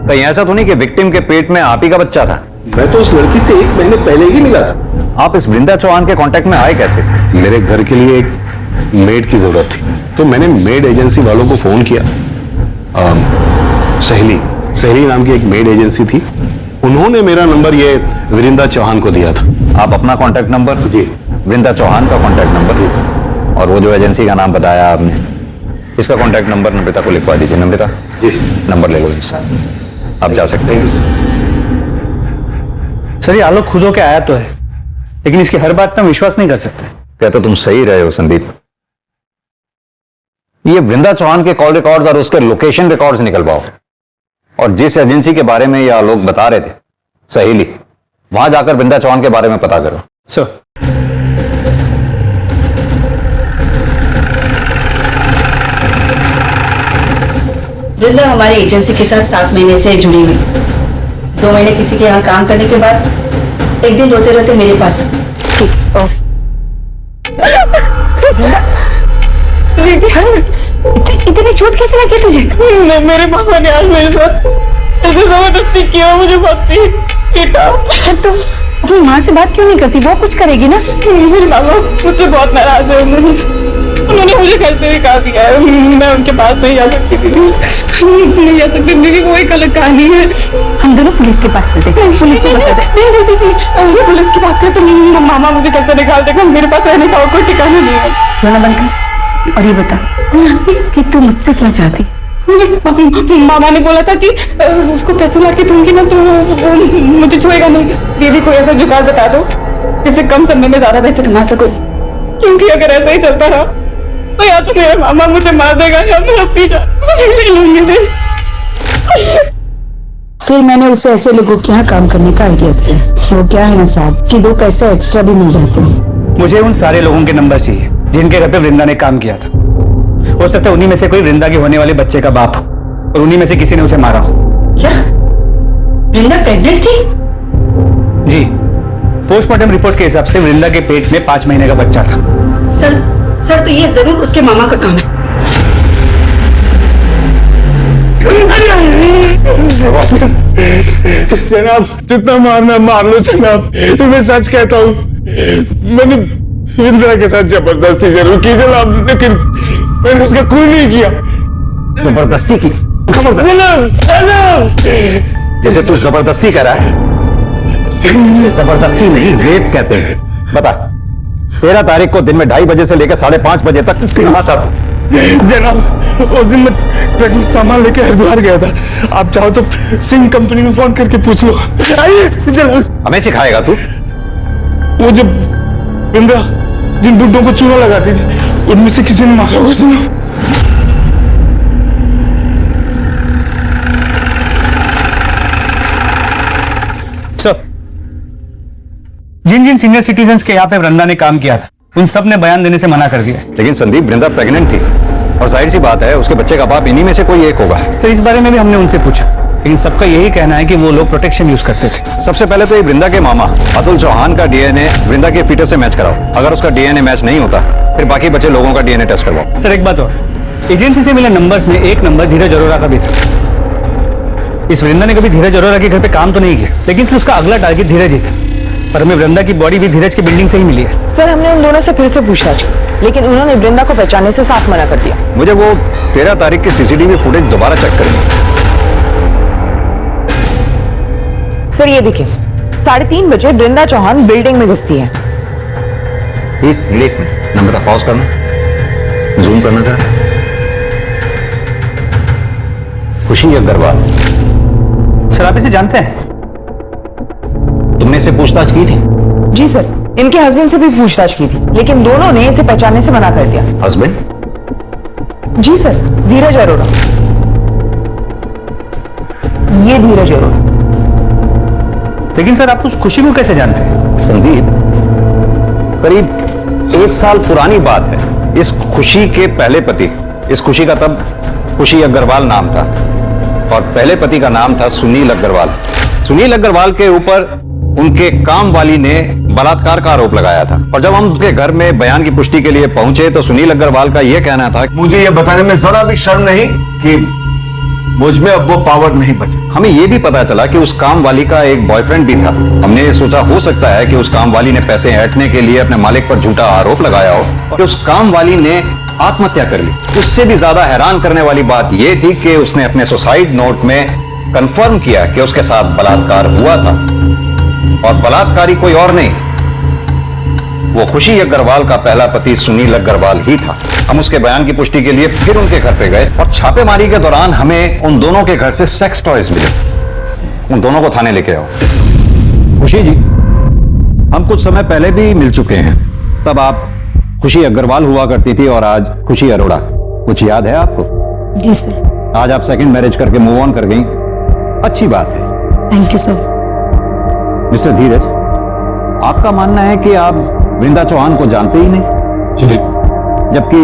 Speaker 5: कहीं ऐसा तो नहीं कि विक्टिम के पेट में आप ही का बच्चा था?
Speaker 17: मैं तो उस लड़की से 1 महीने पहले ही मिला था।
Speaker 5: आप इस वृंदा चौहान के कांटेक्ट में आए कैसे?
Speaker 17: मेरे घर के लिए एक मेड की जरूरत थी तो मैंने मेड एजेंसी वालों को फोन किया। सहेली नाम की एक मेड एजेंसी थी, उन्होंने मेरा नंबर ये वीरेंद्र चौहान को दिया था।
Speaker 5: आप अपना कांटेक्ट नंबर?
Speaker 17: जी।
Speaker 5: वृंदा चौहान का कांटेक्ट नंबर और वो जो एजेंसी का नाम बताया आपने, इसका कांटेक्ट नंबर नम्रता को लिखवा दीजिए। नम्रता
Speaker 17: जी
Speaker 5: नंबर ले लो इनसे, आप जा सकते हैं।
Speaker 9: सर ये आलोक खुद होके आया तो है लेकिन इसकी हर बात पर हम विश्वास नहीं कर सकते।
Speaker 5: क्या तो तुम सही रहे हो संदीप। ये वृंदा चौहान के कॉल रिकॉर्ड्स और उसके लोकेशन रिकॉर्ड्स निकलवाओ और जिस एजेंसी के बारे में ये आलोक बता रहे थे सहेली, वहां जाकर वृंदा चौहान के बारे में पता करो।
Speaker 9: सर
Speaker 18: वृंदा हमारी एजेंसी के साथ 7 महीने से जुड़ी हुई। 2 महीने किसी के यहाँ काम करने के बाद एक दिन रोते रोते मेरे पास। ठीक
Speaker 6: इतनी चोट कैसे लगी तुझे? मेरे पापा ने आज मेरे साथ ऐसे जबरदस्ती किया, मुझे भक्ति बेटा। तो अपनी माँ से बात क्यों नहीं करती? वो कुछ करेगी ना। मेरी मामा मुझसे बहुत नाराज है,
Speaker 14: उन्होंने मुझे घर से निकाल दिया है। मैं उनके पास नहीं जा सकती दीदी, नहीं जा सकती दीदी, वो एक अलग कहानी है।
Speaker 6: हम दोनों पुलिस के पास चलते हैं, पुलिस से बता दे।
Speaker 14: नहीं दीदी, पुलिस की बात करते नहीं, मामा मुझे घर से निकाल देगा, मेरे पास रहने का कोई ठिकाना नहीं है।
Speaker 6: रोना बंद कर और ये बता कि तू मुझसे क्या चाहती?
Speaker 14: मामा ने बोला था कि उसको पैसे लाके दूंगी ना तो वो मुझे छुएगा नहीं। दीदी कोई ऐसा जुगाड़ बता दो जिससे कम समय में ज्यादा पैसे कमा सको, क्योंकि अगर ऐसा ही चलता रहा तो या तो मेरा मामा मुझे मार देगा या मैं अपनी जान ले लूंगी।
Speaker 18: फिर मैंने उसे ऐसे लोगों के यहाँ काम करने का आइडिया दिया। वो क्या है ना साहब कि 2 पैसे एक्स्ट्रा भी मिल जाते हैं।
Speaker 9: मुझे उन सारे लोगों के नंबर चाहिए जिनके घर पे वृंदा ने काम किया था। हो सकता है उन्हीं में से कोई वृंदा के होने वाले बच्चे का बाप हो और उन्हीं में से किसी ने उसे मारा हो।
Speaker 18: क्या वृंदा प्रेग्नेंट थी?
Speaker 9: जी, पोस्टमार्टम रिपोर्ट के हिसाब से वृंदा के पेट में 5 महीने का बच्चा था।
Speaker 18: सर तो ये जरूर उसके मामा का काम है।
Speaker 16: जनाब जितना मारना मार लो जनाब, मैं सच कहता हूँ मैंने इंदिरा के साथ जबरदस्ती जरूर की जनाब, लेकिन मैंने उसका कोई नहीं किया।
Speaker 9: जबरदस्ती की? जैसे तू जबरदस्ती कर रहा है, जबरदस्ती नहीं रेप कहते हैं। बता, 13 तारीख को दिन में 2:30 बजे से लेकर 5:30 बजे तक कहाँ था तू?
Speaker 16: जनाब उस दिन मैं ट्रक में सामान लेके हरिद्वार गया था। आप चाहो तो सिंह कंपनी में फोन करके पूछ लो। आइए जनाब।
Speaker 9: हमें सिखाएगा तू?
Speaker 16: वो जब इंदिरा जिन बुड्ढों को चूना लगाती थी उनमें से किसी ने मारा होगा जनाब।
Speaker 9: जिन जिन सीनियर सिटीजन्स के यहाँ पे वृंदा ने काम किया था उन सब ने बयान देने से मना कर दिया।
Speaker 12: लेकिन संदीप, वृंदा प्रेग्नेंट थी और जाहिर सी बात है उसके बच्चे का बाप इन्हीं में से कोई एक होगा।
Speaker 9: सर, इस बारे में भी हमने उनसे पूछा, लेकिन सबका यही कहना है कि वो लोग प्रोटेक्शन यूज करते थे।
Speaker 12: सबसे पहले तो ये वृंदा के मामा अतुल चौहान का डीएनए वृंदा के फीटस से मैच कराओ। अगर उसका डीएनए मैच नहीं होता फिर बाकी बचे लोगों का डीएनए टेस्ट करवाओ।
Speaker 9: सर, एक बात और, एजेंसी से मिले नंबर्स में एक नंबर धीरज अरोरा का भी था। इस वृंदा ने कभी धीरज अरोरा के घर पे काम तो नहीं किया, लेकिन फिर उसका अगला टारगेट धीरज ही था। पर हमें वृंदा की बॉडी भी धीरज की बिल्डिंग से ही मिली है।
Speaker 11: सर, हमने उन दोनों से फिर से पूछताछ की, लेकिन उन्होंने वृंदा को पहचानने से साफ मना कर दिया।
Speaker 12: मुझे वो 13 तारीख की सीसीटीवी फुटेज दोबारा चेक करेंगे।
Speaker 11: सर, ये देखिए, 3:30 बजे वृंदा चौहान बिल्डिंग में घुसती है।
Speaker 12: एक मिनट, नंबर पॉज करना, जूम करना था। खुशी अग्रवाल।
Speaker 9: सर, आप इसे जानते हैं?
Speaker 12: तुमने इसे पूछताछ की थी?
Speaker 11: जी सर, इनके हस्बैंड से भी पूछताछ की थी, लेकिन दोनों ने इसे पहचानने से मना कर दिया।
Speaker 12: हस्बैंड?
Speaker 11: जी सर, धीरज अरोरा। ये धीरज अरोरा।
Speaker 9: लेकिन सर, आप उस खुशी को कैसे जानते हैं?
Speaker 12: संदीप, करीब 1 साल पुरानी बात है। इस खुशी के पहले पति, इस खुशी का तब खुशी अग्रवाल नाम था और पहले पति का नाम था सुनील अग्रवाल। सुनील अग्रवाल के ऊपर उनके काम वाली ने बलात्कार का आरोप लगाया था और जब हम उनके घर में बयान की पुष्टि के लिए पहुंचे तो सुनील अग्रवाल का यह कहना था,
Speaker 13: मुझे यह बताने में जरा भी शर्म नहीं कि मुझ में अब वो पावर नहीं बचा।
Speaker 12: हमें यह भी पता चला कि उस काम वाली का एक बॉयफ्रेंड भी था। हमने सोचा हो सकता है कि उस काम वाली ने पैसे ऐंठने के लिए अपने मालिक पर झूठा आरोप लगाया हो कि उस काम वाली ने आत्महत्या कर ली। उससे भी ज्यादा हैरान करने वाली बात यह थी कि उसने अपने सुसाइड नोट में कंफर्म किया कि उसके साथ बलात्कार हुआ था और बलात्कारी कोई और नहीं, वो खुशी अग्रवाल का पहला पति सुनील अग्रवाल ही था। हम उसके बयान की पुष्टि के लिए फिर उनके घर पे गए और छापेमारी के दौरान हमें उन दोनों के घर से सेक्स टॉयज मिले। उन दोनों को थाने लेके आओ।
Speaker 1: खुशी जी, हम कुछ समय पहले भी मिल चुके हैं। तब आप खुशी अग्रवाल हुआ करती थी और आज खुशी अरोड़ा। कुछ याद है आपको?
Speaker 18: जी सर।
Speaker 1: आज आप सेकंड मैरिज करके मूव ऑन कर गई, अच्छी बात है।
Speaker 18: Thank you sir.
Speaker 1: मिस्टर धीरज, आपका मानना है कि आप वृंदा चौहान को जानते ही नहीं, जबकि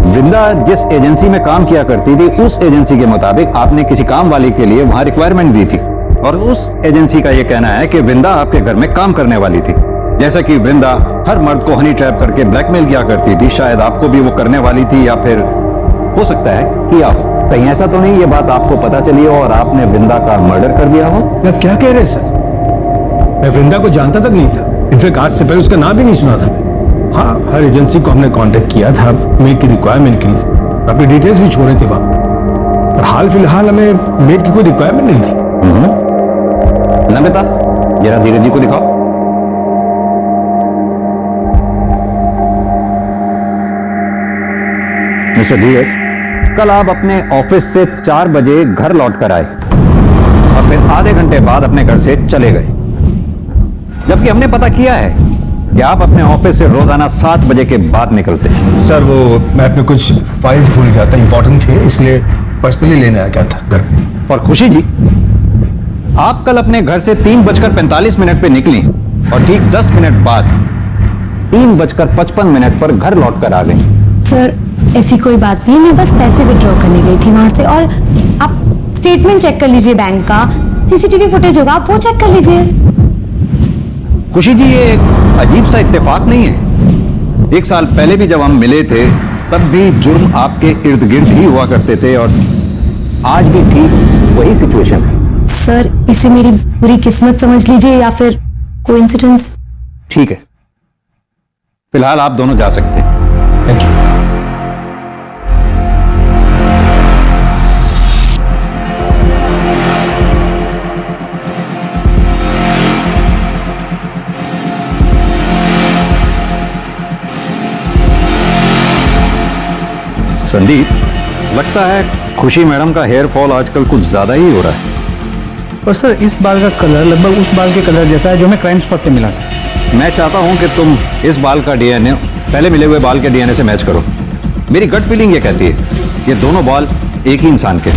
Speaker 1: वृंदा जिस एजेंसी में काम किया करती थी उस एजेंसी के मुताबिक आपने किसी काम वाली के लिए वहां रिक्वायरमेंट दी थी और उस एजेंसी का यह कहना है कि वृंदा आपके घर में काम करने वाली थी। जैसा कि वृंदा हर मर्द को हनी ट्रैप करके ब्लैकमेल किया करती थी, शायद आपको भी वो करने वाली थी या फिर हो सकता है किया हो। कहीं ऐसा तो नहीं ये बात आपको पता चली हो और आपने वृंदा का मर्डर कर दिया हो?
Speaker 13: आप क्या कह रहे हैं सर? मैं वृंदा को जानता तक नहीं था। इनफैक्ट आज से पहले उसका नाम भी नहीं सुना था। हाँ, हर एजेंसी को हमने कांटेक्ट किया था मेड की रिक्वायरमेंट के लिए, अपनी डिटेल्स भी छोड़े थे वहां, पर हाल फिलहाल हमें मेड की कोई रिक्वायरमेंट नहीं थी।
Speaker 19: ना बेटा, जरा धीरज जी को दिखाओ। मिस्टर धीरज, कल आप अपने ऑफिस से 4 बजे घर लौट कर आए और फिर आधे घंटे बाद अपने घर से चले गए, जबकि हमने पता किया है कि आप अपने ऑफिस से रोजाना 7 बजे के बाद निकलते हैं।
Speaker 13: सर वो मैं अपने कुछ फाइल्स भूल गया था, इंपॉर्टेंट थे, इसलिए पर्सनली लेने आ गया था घर।
Speaker 19: और खुशी जी, आप कल अपने घर से 3:45 पे निकली और ठीक 10 मिनट बाद 3:55 पर घर लौट कर आ गई।
Speaker 15: सर ऐसी कोई बात नहीं, मैं बस पैसे विड्रॉ करने गई थी वहां से। और आप स्टेटमेंट चेक कर लीजिए बैंक का, सीसीटीवी फुटेज होगा, आप वो चेक कर लीजिए।
Speaker 19: खुशी जी, ये एक अजीब सा इत्तेफाक नहीं है? 1 साल पहले भी जब हम मिले थे तब भी जुर्म आपके इर्द गिर्द ही हुआ करते थे और आज भी ठीक वही सिचुएशन है।
Speaker 15: सर इसे मेरी बुरी किस्मत समझ लीजिए या फिर कोइंसिडेंस।
Speaker 19: ठीक है, फिलहाल आप दोनों जा सकते हैं।
Speaker 13: Thank you.
Speaker 19: संदीप, लगता है खुशी मैडम का हेयर फॉल आजकल कुछ ज्यादा ही हो रहा है।
Speaker 12: और सर इस बाल का कलर लगभग उस बाल के कलर जैसा है जो हमें क्राइम स्पॉट पे मिला था।
Speaker 19: मैं चाहता हूं कि तुम इस बाल का डीएनए पहले मिले हुए बाल के डीएनए से मैच करो। मेरी गट फीलिंग ये कहती है ये दोनों बाल एक ही इंसान के,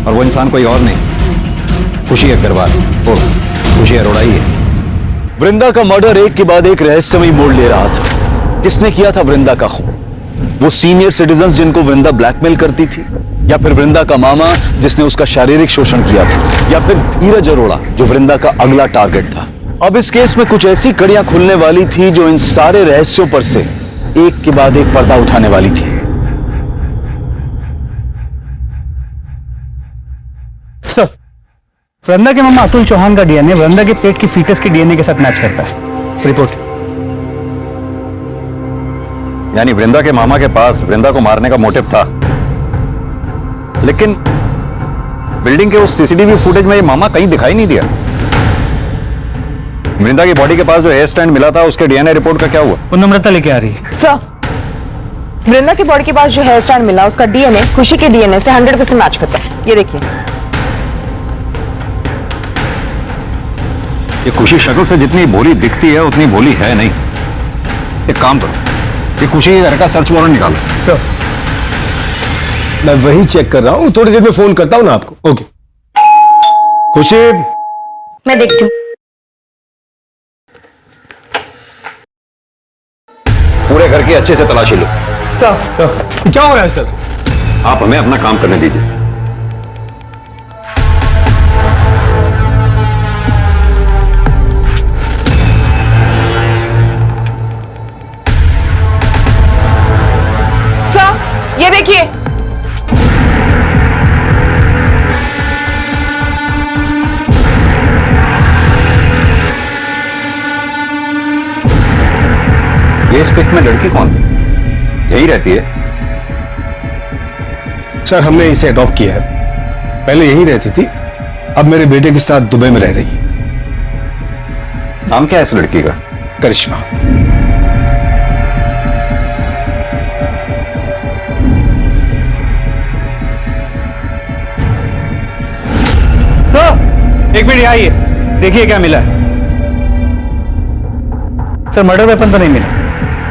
Speaker 19: और वो इंसान कोई और नहीं, खुशी अग्रवाल और खुशी अरोड़ा ही है।
Speaker 1: वृंदा का मर्डर एक के बाद एक रहस्यमयी मोड़ ले रहा था। किसने किया था वृंदा का खून? वो सीनियर सिटीजन्स जिनको वृंदा ब्लैकमेल करती थी, या फिर वृंदा का मामा जिसने उसका शारीरिक शोषण किया था, या फिर धीरज अरोड़ा जो वृंदा का अगला टारगेट था? अब इस केस में कुछ ऐसी कड़ियां खुलने वाली थी जो इन सारे रहस्यों पर से एक के बाद एक पर्दा उठाने वाली थी।
Speaker 12: सर, वृंदा के मामा अतुल चौहान का डीएनए वृंदा के पेट की फीटस के डीएनए के साथ मैच करता है। रिपोर्ट।
Speaker 19: यानी वृंदा के मामा के पास वृंदा को मारने का मोटिव था, लेकिन बिल्डिंग के उस सीसीटीवी फुटेज में ये मामा कहीं दिखाई नहीं दिया। वृंदा की बॉडी के पास जो हेयर स्टैंड मिला था उसके डीएनए रिपोर्ट का क्या हुआ?
Speaker 12: वो नम्रता लेके आ रही है।
Speaker 11: सर, वृंदा की बॉडी के पास जो हेयर स्टैंड मिला उसका डीएनए खुशी के डीएनए से 100% मैच करता है। ये देखिए।
Speaker 19: ये खुशी शक्ल से जितनी भोली दिखती है उतनी भोली है नहीं। एक काम करो, ये खुशी के घर का सर्च वारंट निकालो।
Speaker 13: सर, मैं वही चेक कर रहा हूं, थोड़ी देर में फोन करता हूं ना आपको। ओके। खुशी,
Speaker 15: मैं देखती हूँ।
Speaker 19: पूरे घर की अच्छे से तलाशी लो।
Speaker 13: सर क्या हो रहा है सर?
Speaker 19: आप हमें अपना काम करने दीजिए।
Speaker 11: सर ये देखिए।
Speaker 19: ये इस पिक में लड़की कौन है? यही रहती है?
Speaker 13: सर हमने इसे अडॉप्ट किया है, पहले यही रहती थी, अब मेरे बेटे के साथ दुबई में रह रही है।
Speaker 19: नाम क्या है इस लड़की का?
Speaker 13: करिश्मा।
Speaker 12: सर एक मिनट यहाँ आइए, देखिए क्या मिला है। सर मर्डर वेपन तो नहीं मिला,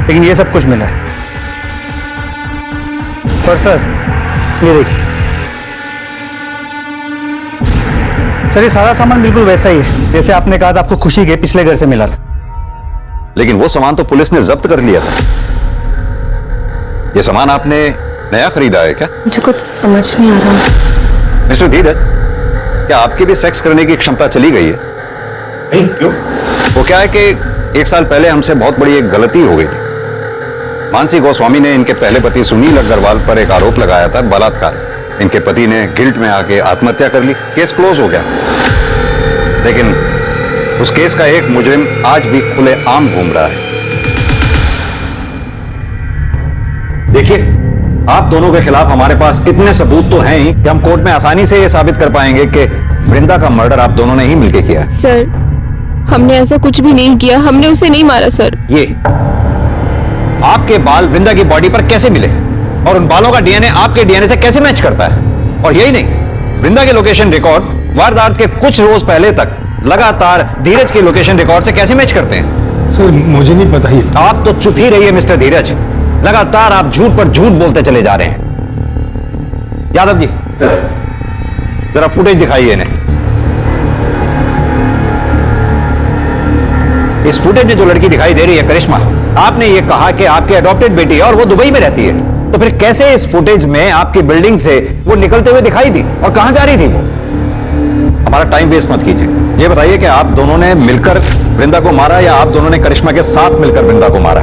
Speaker 12: लेकिन ये सब कुछ मिला है। पर सर ये देखिए, सर ये सारा सामान बिल्कुल वैसा ही है जैसे आपने कहा था आपको खुशी के पिछले घर से मिला था।
Speaker 19: लेकिन वो सामान तो पुलिस ने जब्त कर लिया था। ये सामान आपने नया खरीदा है क्या?
Speaker 4: मुझे कुछ समझ नहीं आ रहा।
Speaker 19: मिस्टर धीरज, क्या आपकी भी सेक्स करने की क्षमता चली गई है?
Speaker 13: नहीं, क्यों?
Speaker 19: वो क्या है कि 1 साल पहले हमसे बहुत बड़ी एक गलती हो गई थी। मानसी गोस्वामी ने इनके पहले पति सुनील अग्रवाल पर एक आरोप लगाया था, बलात्कार। इनके पति ने गिल्ट में आके आत्महत्या कर ली, केस क्लोज हो गया। लेकिन उस केस का एक मुजरिम आज भी खुलेआम घूम रहा है। देखिए, आप दोनों के खिलाफ हमारे पास इतने सबूत तो हैं ही कि हम कोर्ट में आसानी से ये साबित कर पाएंगे कि वृंदा का मर्डर आप दोनों ने ही मिलकर किया है।
Speaker 4: सर, हमने ऐसा कुछ भी नहीं किया, हमने उसे नहीं मारा सर।
Speaker 19: ये आपके बाल वृंदा की बॉडी पर कैसे मिले और उन बालों का डीएनए आपके डीएनए से कैसे मैच करता है? और यही नहीं, वृंदा के लोकेशन रिकॉर्ड वारदात के कुछ रोज पहले तक लगातार धीरज के लोकेशन रिकॉर्ड से कैसे मैच करते हैं?
Speaker 13: सर, मुझे नहीं पता ही।
Speaker 19: आप तो चुप ही रहिए मिस्टर धीरज, लगातार आप झूठ पर झूठ बोलते चले जा रहे हैं। यादव जी, जरा फुटेज दिखाइए इन्हें। इस फुटेज में जो लड़की दिखाई दे रही है करिश्मा, आपने ये कहा कि आपकी अडॉप्टेड बेटी है और वो दुबई में रहती है, तो फिर कैसे इस फुटेज में आपकी बिल्डिंग से वो निकलते हुए दिखाई दी और कहां जा रही थी वो? हमारा टाइम वेस्ट मत कीजिए, ये बताइए कि आप दोनों ने मिलकर वृंदा को मारा या आप दोनों ने करिश्मा के साथ मिलकर वृंदा को मारा?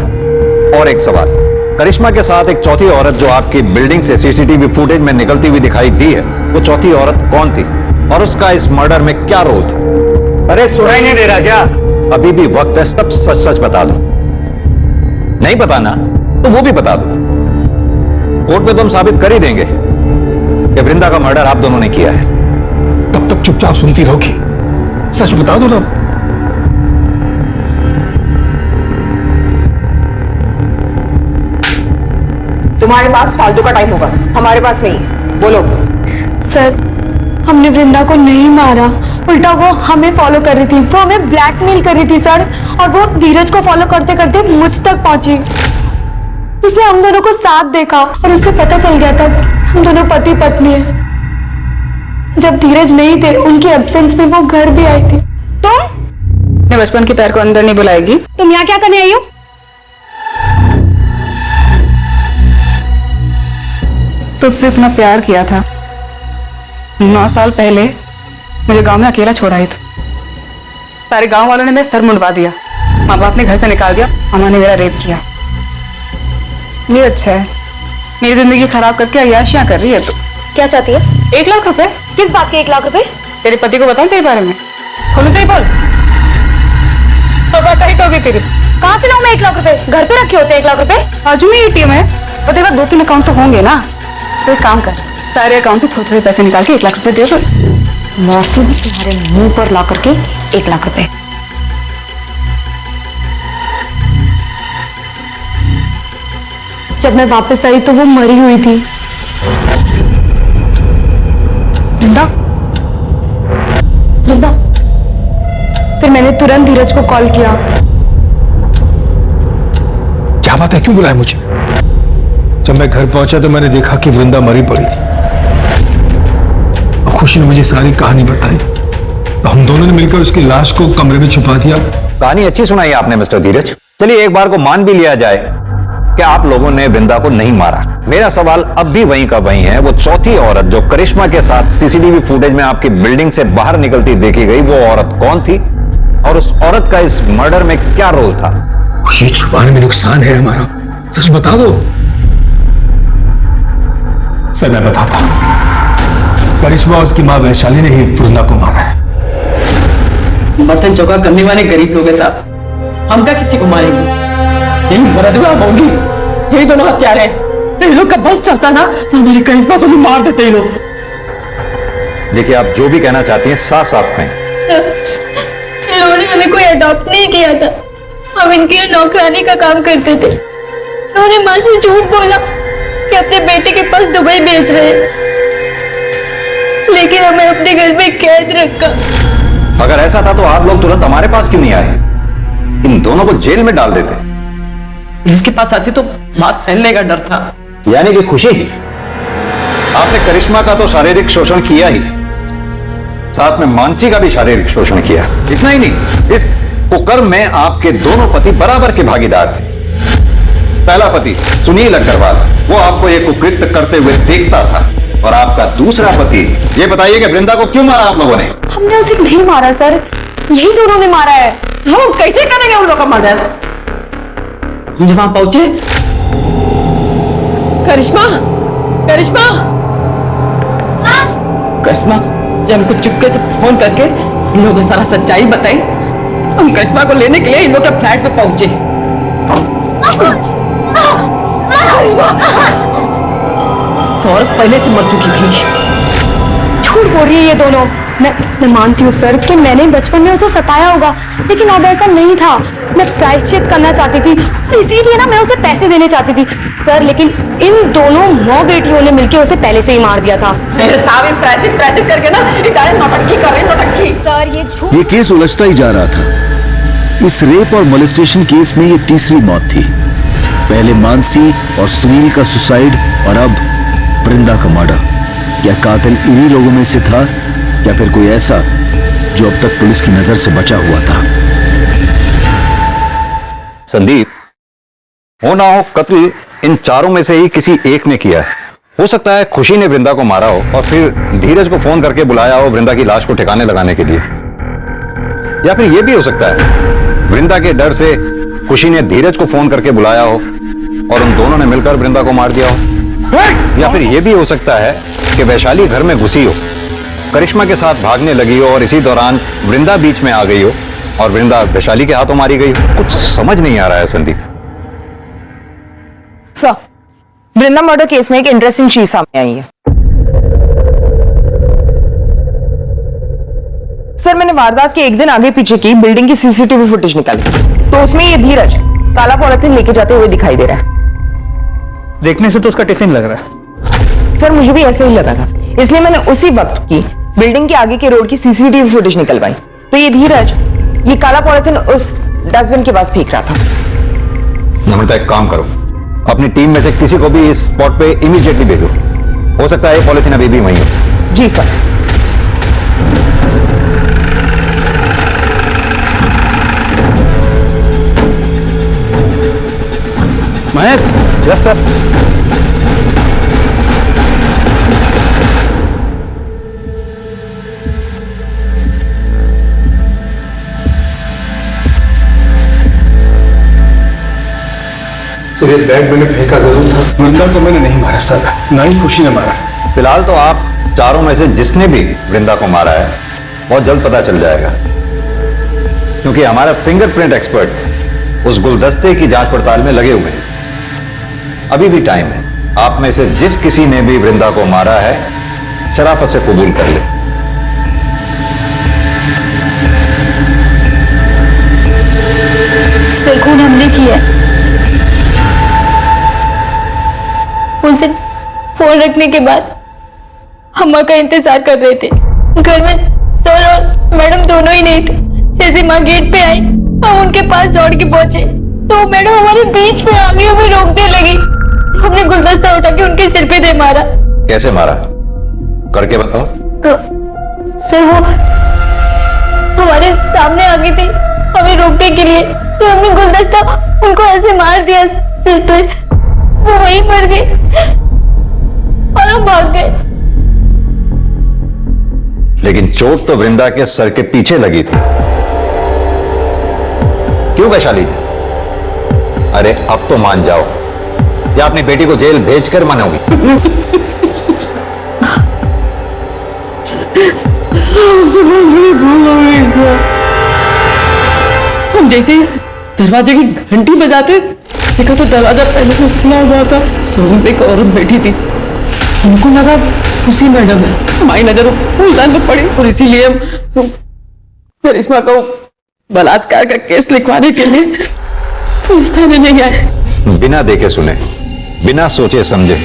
Speaker 19: और एक सवाल, करिश्मा के साथ एक चौथी औरत जो आपकी बिल्डिंग से सीसीटीवी फुटेज में निकलती हुई दिखाई दी है, वो चौथी औरत कौन थी और उसका इस मर्डर में क्या रोल था?
Speaker 3: अरे सुनाई नहीं दे रहा क्या?
Speaker 19: अभी भी वक्त है, सब सच सच बता दो। नहीं बताना तो वो भी बता दो। कोर्ट में तो हम साबित कर ही देंगे कि वृंदा का मर्डर आप दोनों ने किया है।
Speaker 13: तब तक चुपचाप सुनती रहोगी, सच बता दो ना।
Speaker 11: तुम्हारे पास फालतू का टाइम होगा, हमारे पास नहीं। बोलो।
Speaker 4: सर, हमने वृंदा को नहीं मारा, उल्टा वो हमें फॉलो कर रही थी, वो हमें ब्लैकमेल कर रही थी सर, और वो धीरज को फॉलो करते करते मुझ तक पहुंची। उसने हम दोनों को साथ देखा और उससे पता चल गया था कि हम दोनों पति पत्नी हैं। जब धीरज नहीं थे, उनके एब्सेंस में वो घर भी आई थी।
Speaker 2: तुम मैं बचपन के प्यार को अंदर नहीं बुलाएगी।
Speaker 6: तुम यहाँ क्या करने आई हो?
Speaker 2: तुझसे इतना प्यार किया था, 9 साल पहले मुझे गांव में अकेला छोड़ा ही था। सारे गांव वालों ने मेरा सर मुंडवा दिया, माँ बाप ने घर से निकाल दिया, अम्मा ने मेरा रेप किया। ये अच्छा है, मेरी जिंदगी खराब करके अय्याशियां कर रही है। तो
Speaker 6: क्या चाहती है?
Speaker 2: 1 लाख रुपए।
Speaker 6: किस बात के 1 लाख रुपए?
Speaker 2: तेरे पति को बताऊं तेरे बारे में? खोलू तो ही बोल, टाइट हो गई तेरी।
Speaker 6: कहाँ से लाऊं मैं 1 लाख रुपए? घर पे रखे होते 1 लाख रुपए?
Speaker 2: बाजू में एटीएम है और तेरे पास 2-3 अकाउंट तो होंगे ना। तो एक काम कर, सारे अकाउंट से थोड़े थोड़े पैसे निकाल के 1 लाख रुपए दे दो।
Speaker 6: मारती हूँ तुम्हारे मुंह पर ला करके 1 लाख रुपए।
Speaker 4: जब मैं वापस आई तो वो मरी हुई थी।
Speaker 2: वृंदा,
Speaker 4: वृंदा। फिर मैंने तुरंत धीरज को कॉल किया।
Speaker 13: क्या बात है, क्यों बुलाया मुझे? जब मैं घर पहुंचा तो मैंने देखा कि वृंदा मरी पड़ी थी और खुशी ने मुझे सारी कहानी बताई। तो हम दोनों ने मिलकर उसकी लाश को कमरे में छुपा दिया।
Speaker 19: कहानी अच्छी सुनाई आपने मिस्टर धीरज। चलिए एक बार को मान भी लिया जाए कि आप लोगों ने वृंदा को नहीं मारा। मेरा सवाल अब भी वहीं का वहीं है, वो चौथी औरत जो करिश्मा के साथ सीसीटीवी फुटेज में आपकी बिल्डिंग से बाहर निकलती देखी गई, वो औरत कौन थी और उस औरत का इस मर्डर में क्या रोल था?
Speaker 13: खुशी छुपाने में नुकसान है हमारा, सच बता दो। सर, मैं बताता हूं, करिश्मा और उसकी मां वैशाली ने ही वृंदा को मारा है।
Speaker 18: बर्तन चौका करने वाले गरीब लोग के साथ हम क्या किसी को मारेंगे? यही मरदवा होंगी, यही दोनों हत्यारे। तो ये लोग का बस चलता ना तो हमारी करिश्मा को भी मार देते ये लोग।
Speaker 19: देखिए, आप जो भी कहना चाहती हैं साफ साफ कहें।
Speaker 4: सर, इन्होंने हमें कोई अडॉप्ट नहीं किया था, हम इनकी नौकरानी का काम करते थे। उन्होंने माँ से झूठ बोला कि अपने बेटे के पास दुबई भेज रहे हैं, लेकिन हमें अपने घर में कैद रखा।
Speaker 19: अगर ऐसा था तो आप लोग तुरंत हमारे पास क्यों नहीं आए? इन दोनों को जेल में डाल देते।
Speaker 18: इसके पास आती तो बात फैलने का डर था।
Speaker 19: यानी कि खुशी जी, आपने करिश्मा का तो शारीरिक शोषण किया ही, साथ में मानसी का भी शारीरिक शोषण किया। इतना ही नहीं, इस कुकर्म में आपके दोनों पति बराबर के भागीदार थे। पहला पति सुनील अग्रवाल, वो आपको ये कुकृत्य करते हुए देखता था, और आपका दूसरा पति, ये बताइए कि वृंदा को क्यों मारा आप लोगों ने?
Speaker 4: हमने उसे नहीं मारा सर, यही दोनों ने मारा है।
Speaker 18: हम कैसे करेंगे उन लोग का मर्डर? हम जब वहां पहुंचे, करिश्मा, करिश्मा, करिश्मा, जब हमको चुपके से फोन करके इन लोगों को सारा सच्चाई बताई, हम करिश्मा को लेने के लिए इन लोग के फ्लैट पे पहुंचे। और पहले से मर चुकी थी।
Speaker 4: झूठ बोल रही है ये दोनों। मैं मानती हूँ सर कि मैंने बचपन में उसे सताया होगा, लेकिन अब ऐसा नहीं था। मैं प्रायश्चित करना चाहती थी और इसीलिए ना मैं उसे पैसे देने चाहती थी सर, लेकिन इन दोनों माँ बेटियों ने मिलकर उसे पहले से ही मार दिया था।
Speaker 18: मेरे साहब प्रायश्चित करके ना इटालियन नौटंकी कर रहे, नौटंकी।
Speaker 4: सर ये झूठ।
Speaker 10: ये केस उलझता ही जा रहा था। इस रेप और मोलेस्टेशन केस में ये तीसरी मौत थी। पहले मानसी और सुनील का सुसाइड और अब वृंदा का मर्डर। क्या कातिल इन्हीं लोगों में से था या फिर कोई ऐसा जो अब तक पुलिस की नजर से बचा हुआ था?
Speaker 19: संदीप, हो ना हो कत्ल इन चारों में से ही किसी एक ने किया है। हो सकता है खुशी ने वृंदा को मारा हो और फिर धीरज को फोन करके बुलाया हो वृंदा की लाश को ठिकाने लगाने के लिए। या फिर यह भी हो सकता है वृंदा के डर से खुशी ने धीरज को फोन करके बुलाया हो और उन दोनों ने मिलकर वृंदा को मार दिया हो। या फिर यह भी हो सकता है कि वैशाली घर में घुसी हो, करिश्मा के साथ भागने लगी हो और इसी दौरान वृंदा बीच में आ गई हो और वृंदा वैशाली के हाथों मारी गई हो। कुछ समझ नहीं आ रहा है संदीप।
Speaker 11: सर, वृंदा मर्डर केस में एक इंटरेस्टिंग चीज सामने आई है। सर, मैंने वारदात के एक दिन आगे पीछे की बिल्डिंग की सीसीटीवी फुटेज निकाली, तो उसमें ये धीरज काला पॉलिथीन लेके जाते हुए दिखाई दे रहा है।
Speaker 12: देखने से तो उसका टिफिन लग रहा है।
Speaker 11: सर, मुझे भी ऐसे ही लगा था, इसलिए मैंने उसी वक्त की बिल्डिंग के आगे के रोड की सीसीटीवी फुटेज निकलवाई, तो ये धीरज ये काला पॉलिथीन उस डस्टबिन के पास फेंक रहा था।
Speaker 19: नम्रता, एक काम करो, अपनी टीम में से किसी को भी इस स्पॉट पे इमीडिएटली भेजो। हो सकता है पॉलिथीन अभी भी वहीं हो।
Speaker 11: जी sir.
Speaker 12: Mahesh, yes sir.
Speaker 17: Sir, ये बैग मैंने फेंका जरूर था। वृंदा को मैंने नहीं मारा सर, ना ही खुशी ने मारा।
Speaker 19: फिलहाल तो आप चारों में से जिसने भी वृंदा को मारा है बहुत जल्द पता चल जाएगा, क्योंकि हमारा फिंगरप्रिंट एक्सपर्ट उस गुलदस्ते की जांच पड़ताल में लगे हुए हैं। अभी भी टाइम है, आप में से जिस किसी ने भी वृंदा को मारा है शराफत से कबूल कर ले।
Speaker 4: सर, खून हमने किया। उस दिन फोन रखने के बाद अम्मा का इंतजार कर रहे थे। घर में सर और मैडम दोनों ही नहीं थे। जैसे माँ गेट पे आई, हम उनके पास दौड़ के पहुंचे तो मैडम हमारे बीच में आ गई, हमें रोकने लगी। हमने गुलदस्ता उठा के उनके सिर पे दे मारा।
Speaker 19: कैसे मारा, करके बताओ।
Speaker 4: सर, वो हमारे सामने आ गई थी हमें रोकने के लिए, तो हमने गुलदस्ता उनको ऐसे मार दिया सिर पे, वो वहीं मर गए और हम भाग गए।
Speaker 19: लेकिन चोट तो वृंदा के सर के पीछे लगी थी। क्यों वैशाली जी? अरे अब तो मान जाओ, या अपनी बेटी को जेल भेजकर मानोगी?
Speaker 18: हम जैसे ही दरवाजे की घंटी बजाते देखा तो दरवाजा पहले से खुला हुआ था। शोरूम पे एक औरत बैठी थी, हमको लगा खुशी मैडम है। हमारी नजर फूलदान पे पड़ी और इसीलिए हम करिश्मा को बलात्कार का केस लिखवाने के लिए पुलिस थाने नहीं आए।
Speaker 19: बिना देखे सुने, बिना सोचे समझे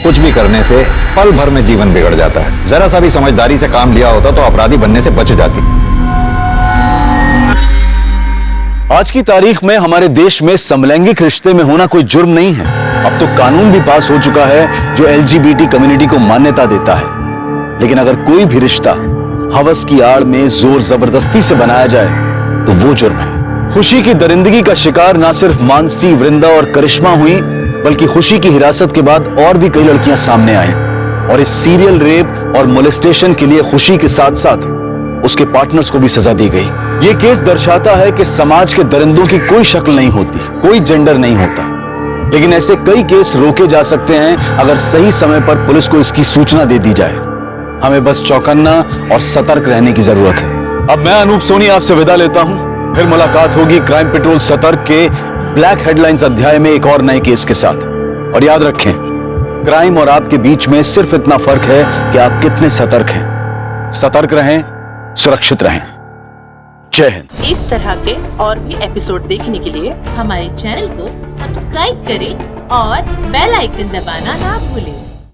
Speaker 19: कुछ भी करने से पल भर में जीवन बिगड़ जाता है। जरा सा भी समझदारी से काम लिया होता तो अपराधी बनने से बच जाती।
Speaker 1: आज की तारीख में हमारे देश में समलैंगिक रिश्ते में होना कोई जुर्म नहीं है। अब तो कानून भी पास हो चुका है जो LGBT कम्युनिटी को मान्यता देता है। लेकिन अगर कोई भी रिश्ता हवस की आड़ में जोर जबरदस्ती से बनाया जाए तो वो जुर्म है। खुशी की दरिंदगी का शिकार ना सिर्फ मानसी, वृंदा और करिश्मा हुई, बल्कि खुशी की हिरासत के बाद और भी कई लड़कियां सामने आई। और इस सीरियल रेप और मोलेस्टेशन के लिए खुशी के साथ साथ उसके पार्टनर्स को भी सजा दी गई। ये केस दर्शाता है कि समाज के दरिंदों की कोई शक्ल नहीं होती, कोई जेंडर नहीं होता। लेकिन ऐसे कई केस रोके जा सकते हैं अगर सही समय पर पुलिस को इसकी सूचना दे दी जाए। हमें बस चौकन्ना और सतर्क रहने की जरूरत है। अब मैं अनूप सोनी आपसे विदा लेता हूं। फिर मुलाकात होगी क्राइम पेट्रोल सतर्क के ब्लैक हेडलाइंस अध्याय में एक और नए केस के साथ। और याद रखें, क्राइम और आपके बीच में सिर्फ इतना फर्क है कि आप कितने सतर्क हैं। सतर्क रहें, सुरक्षित रहें। जय हिंद।
Speaker 20: इस तरह के और भी एपिसोड देखने के लिए हमारे चैनल को सब्सक्राइब करें और बेल आइकन दबाना ना भूलें।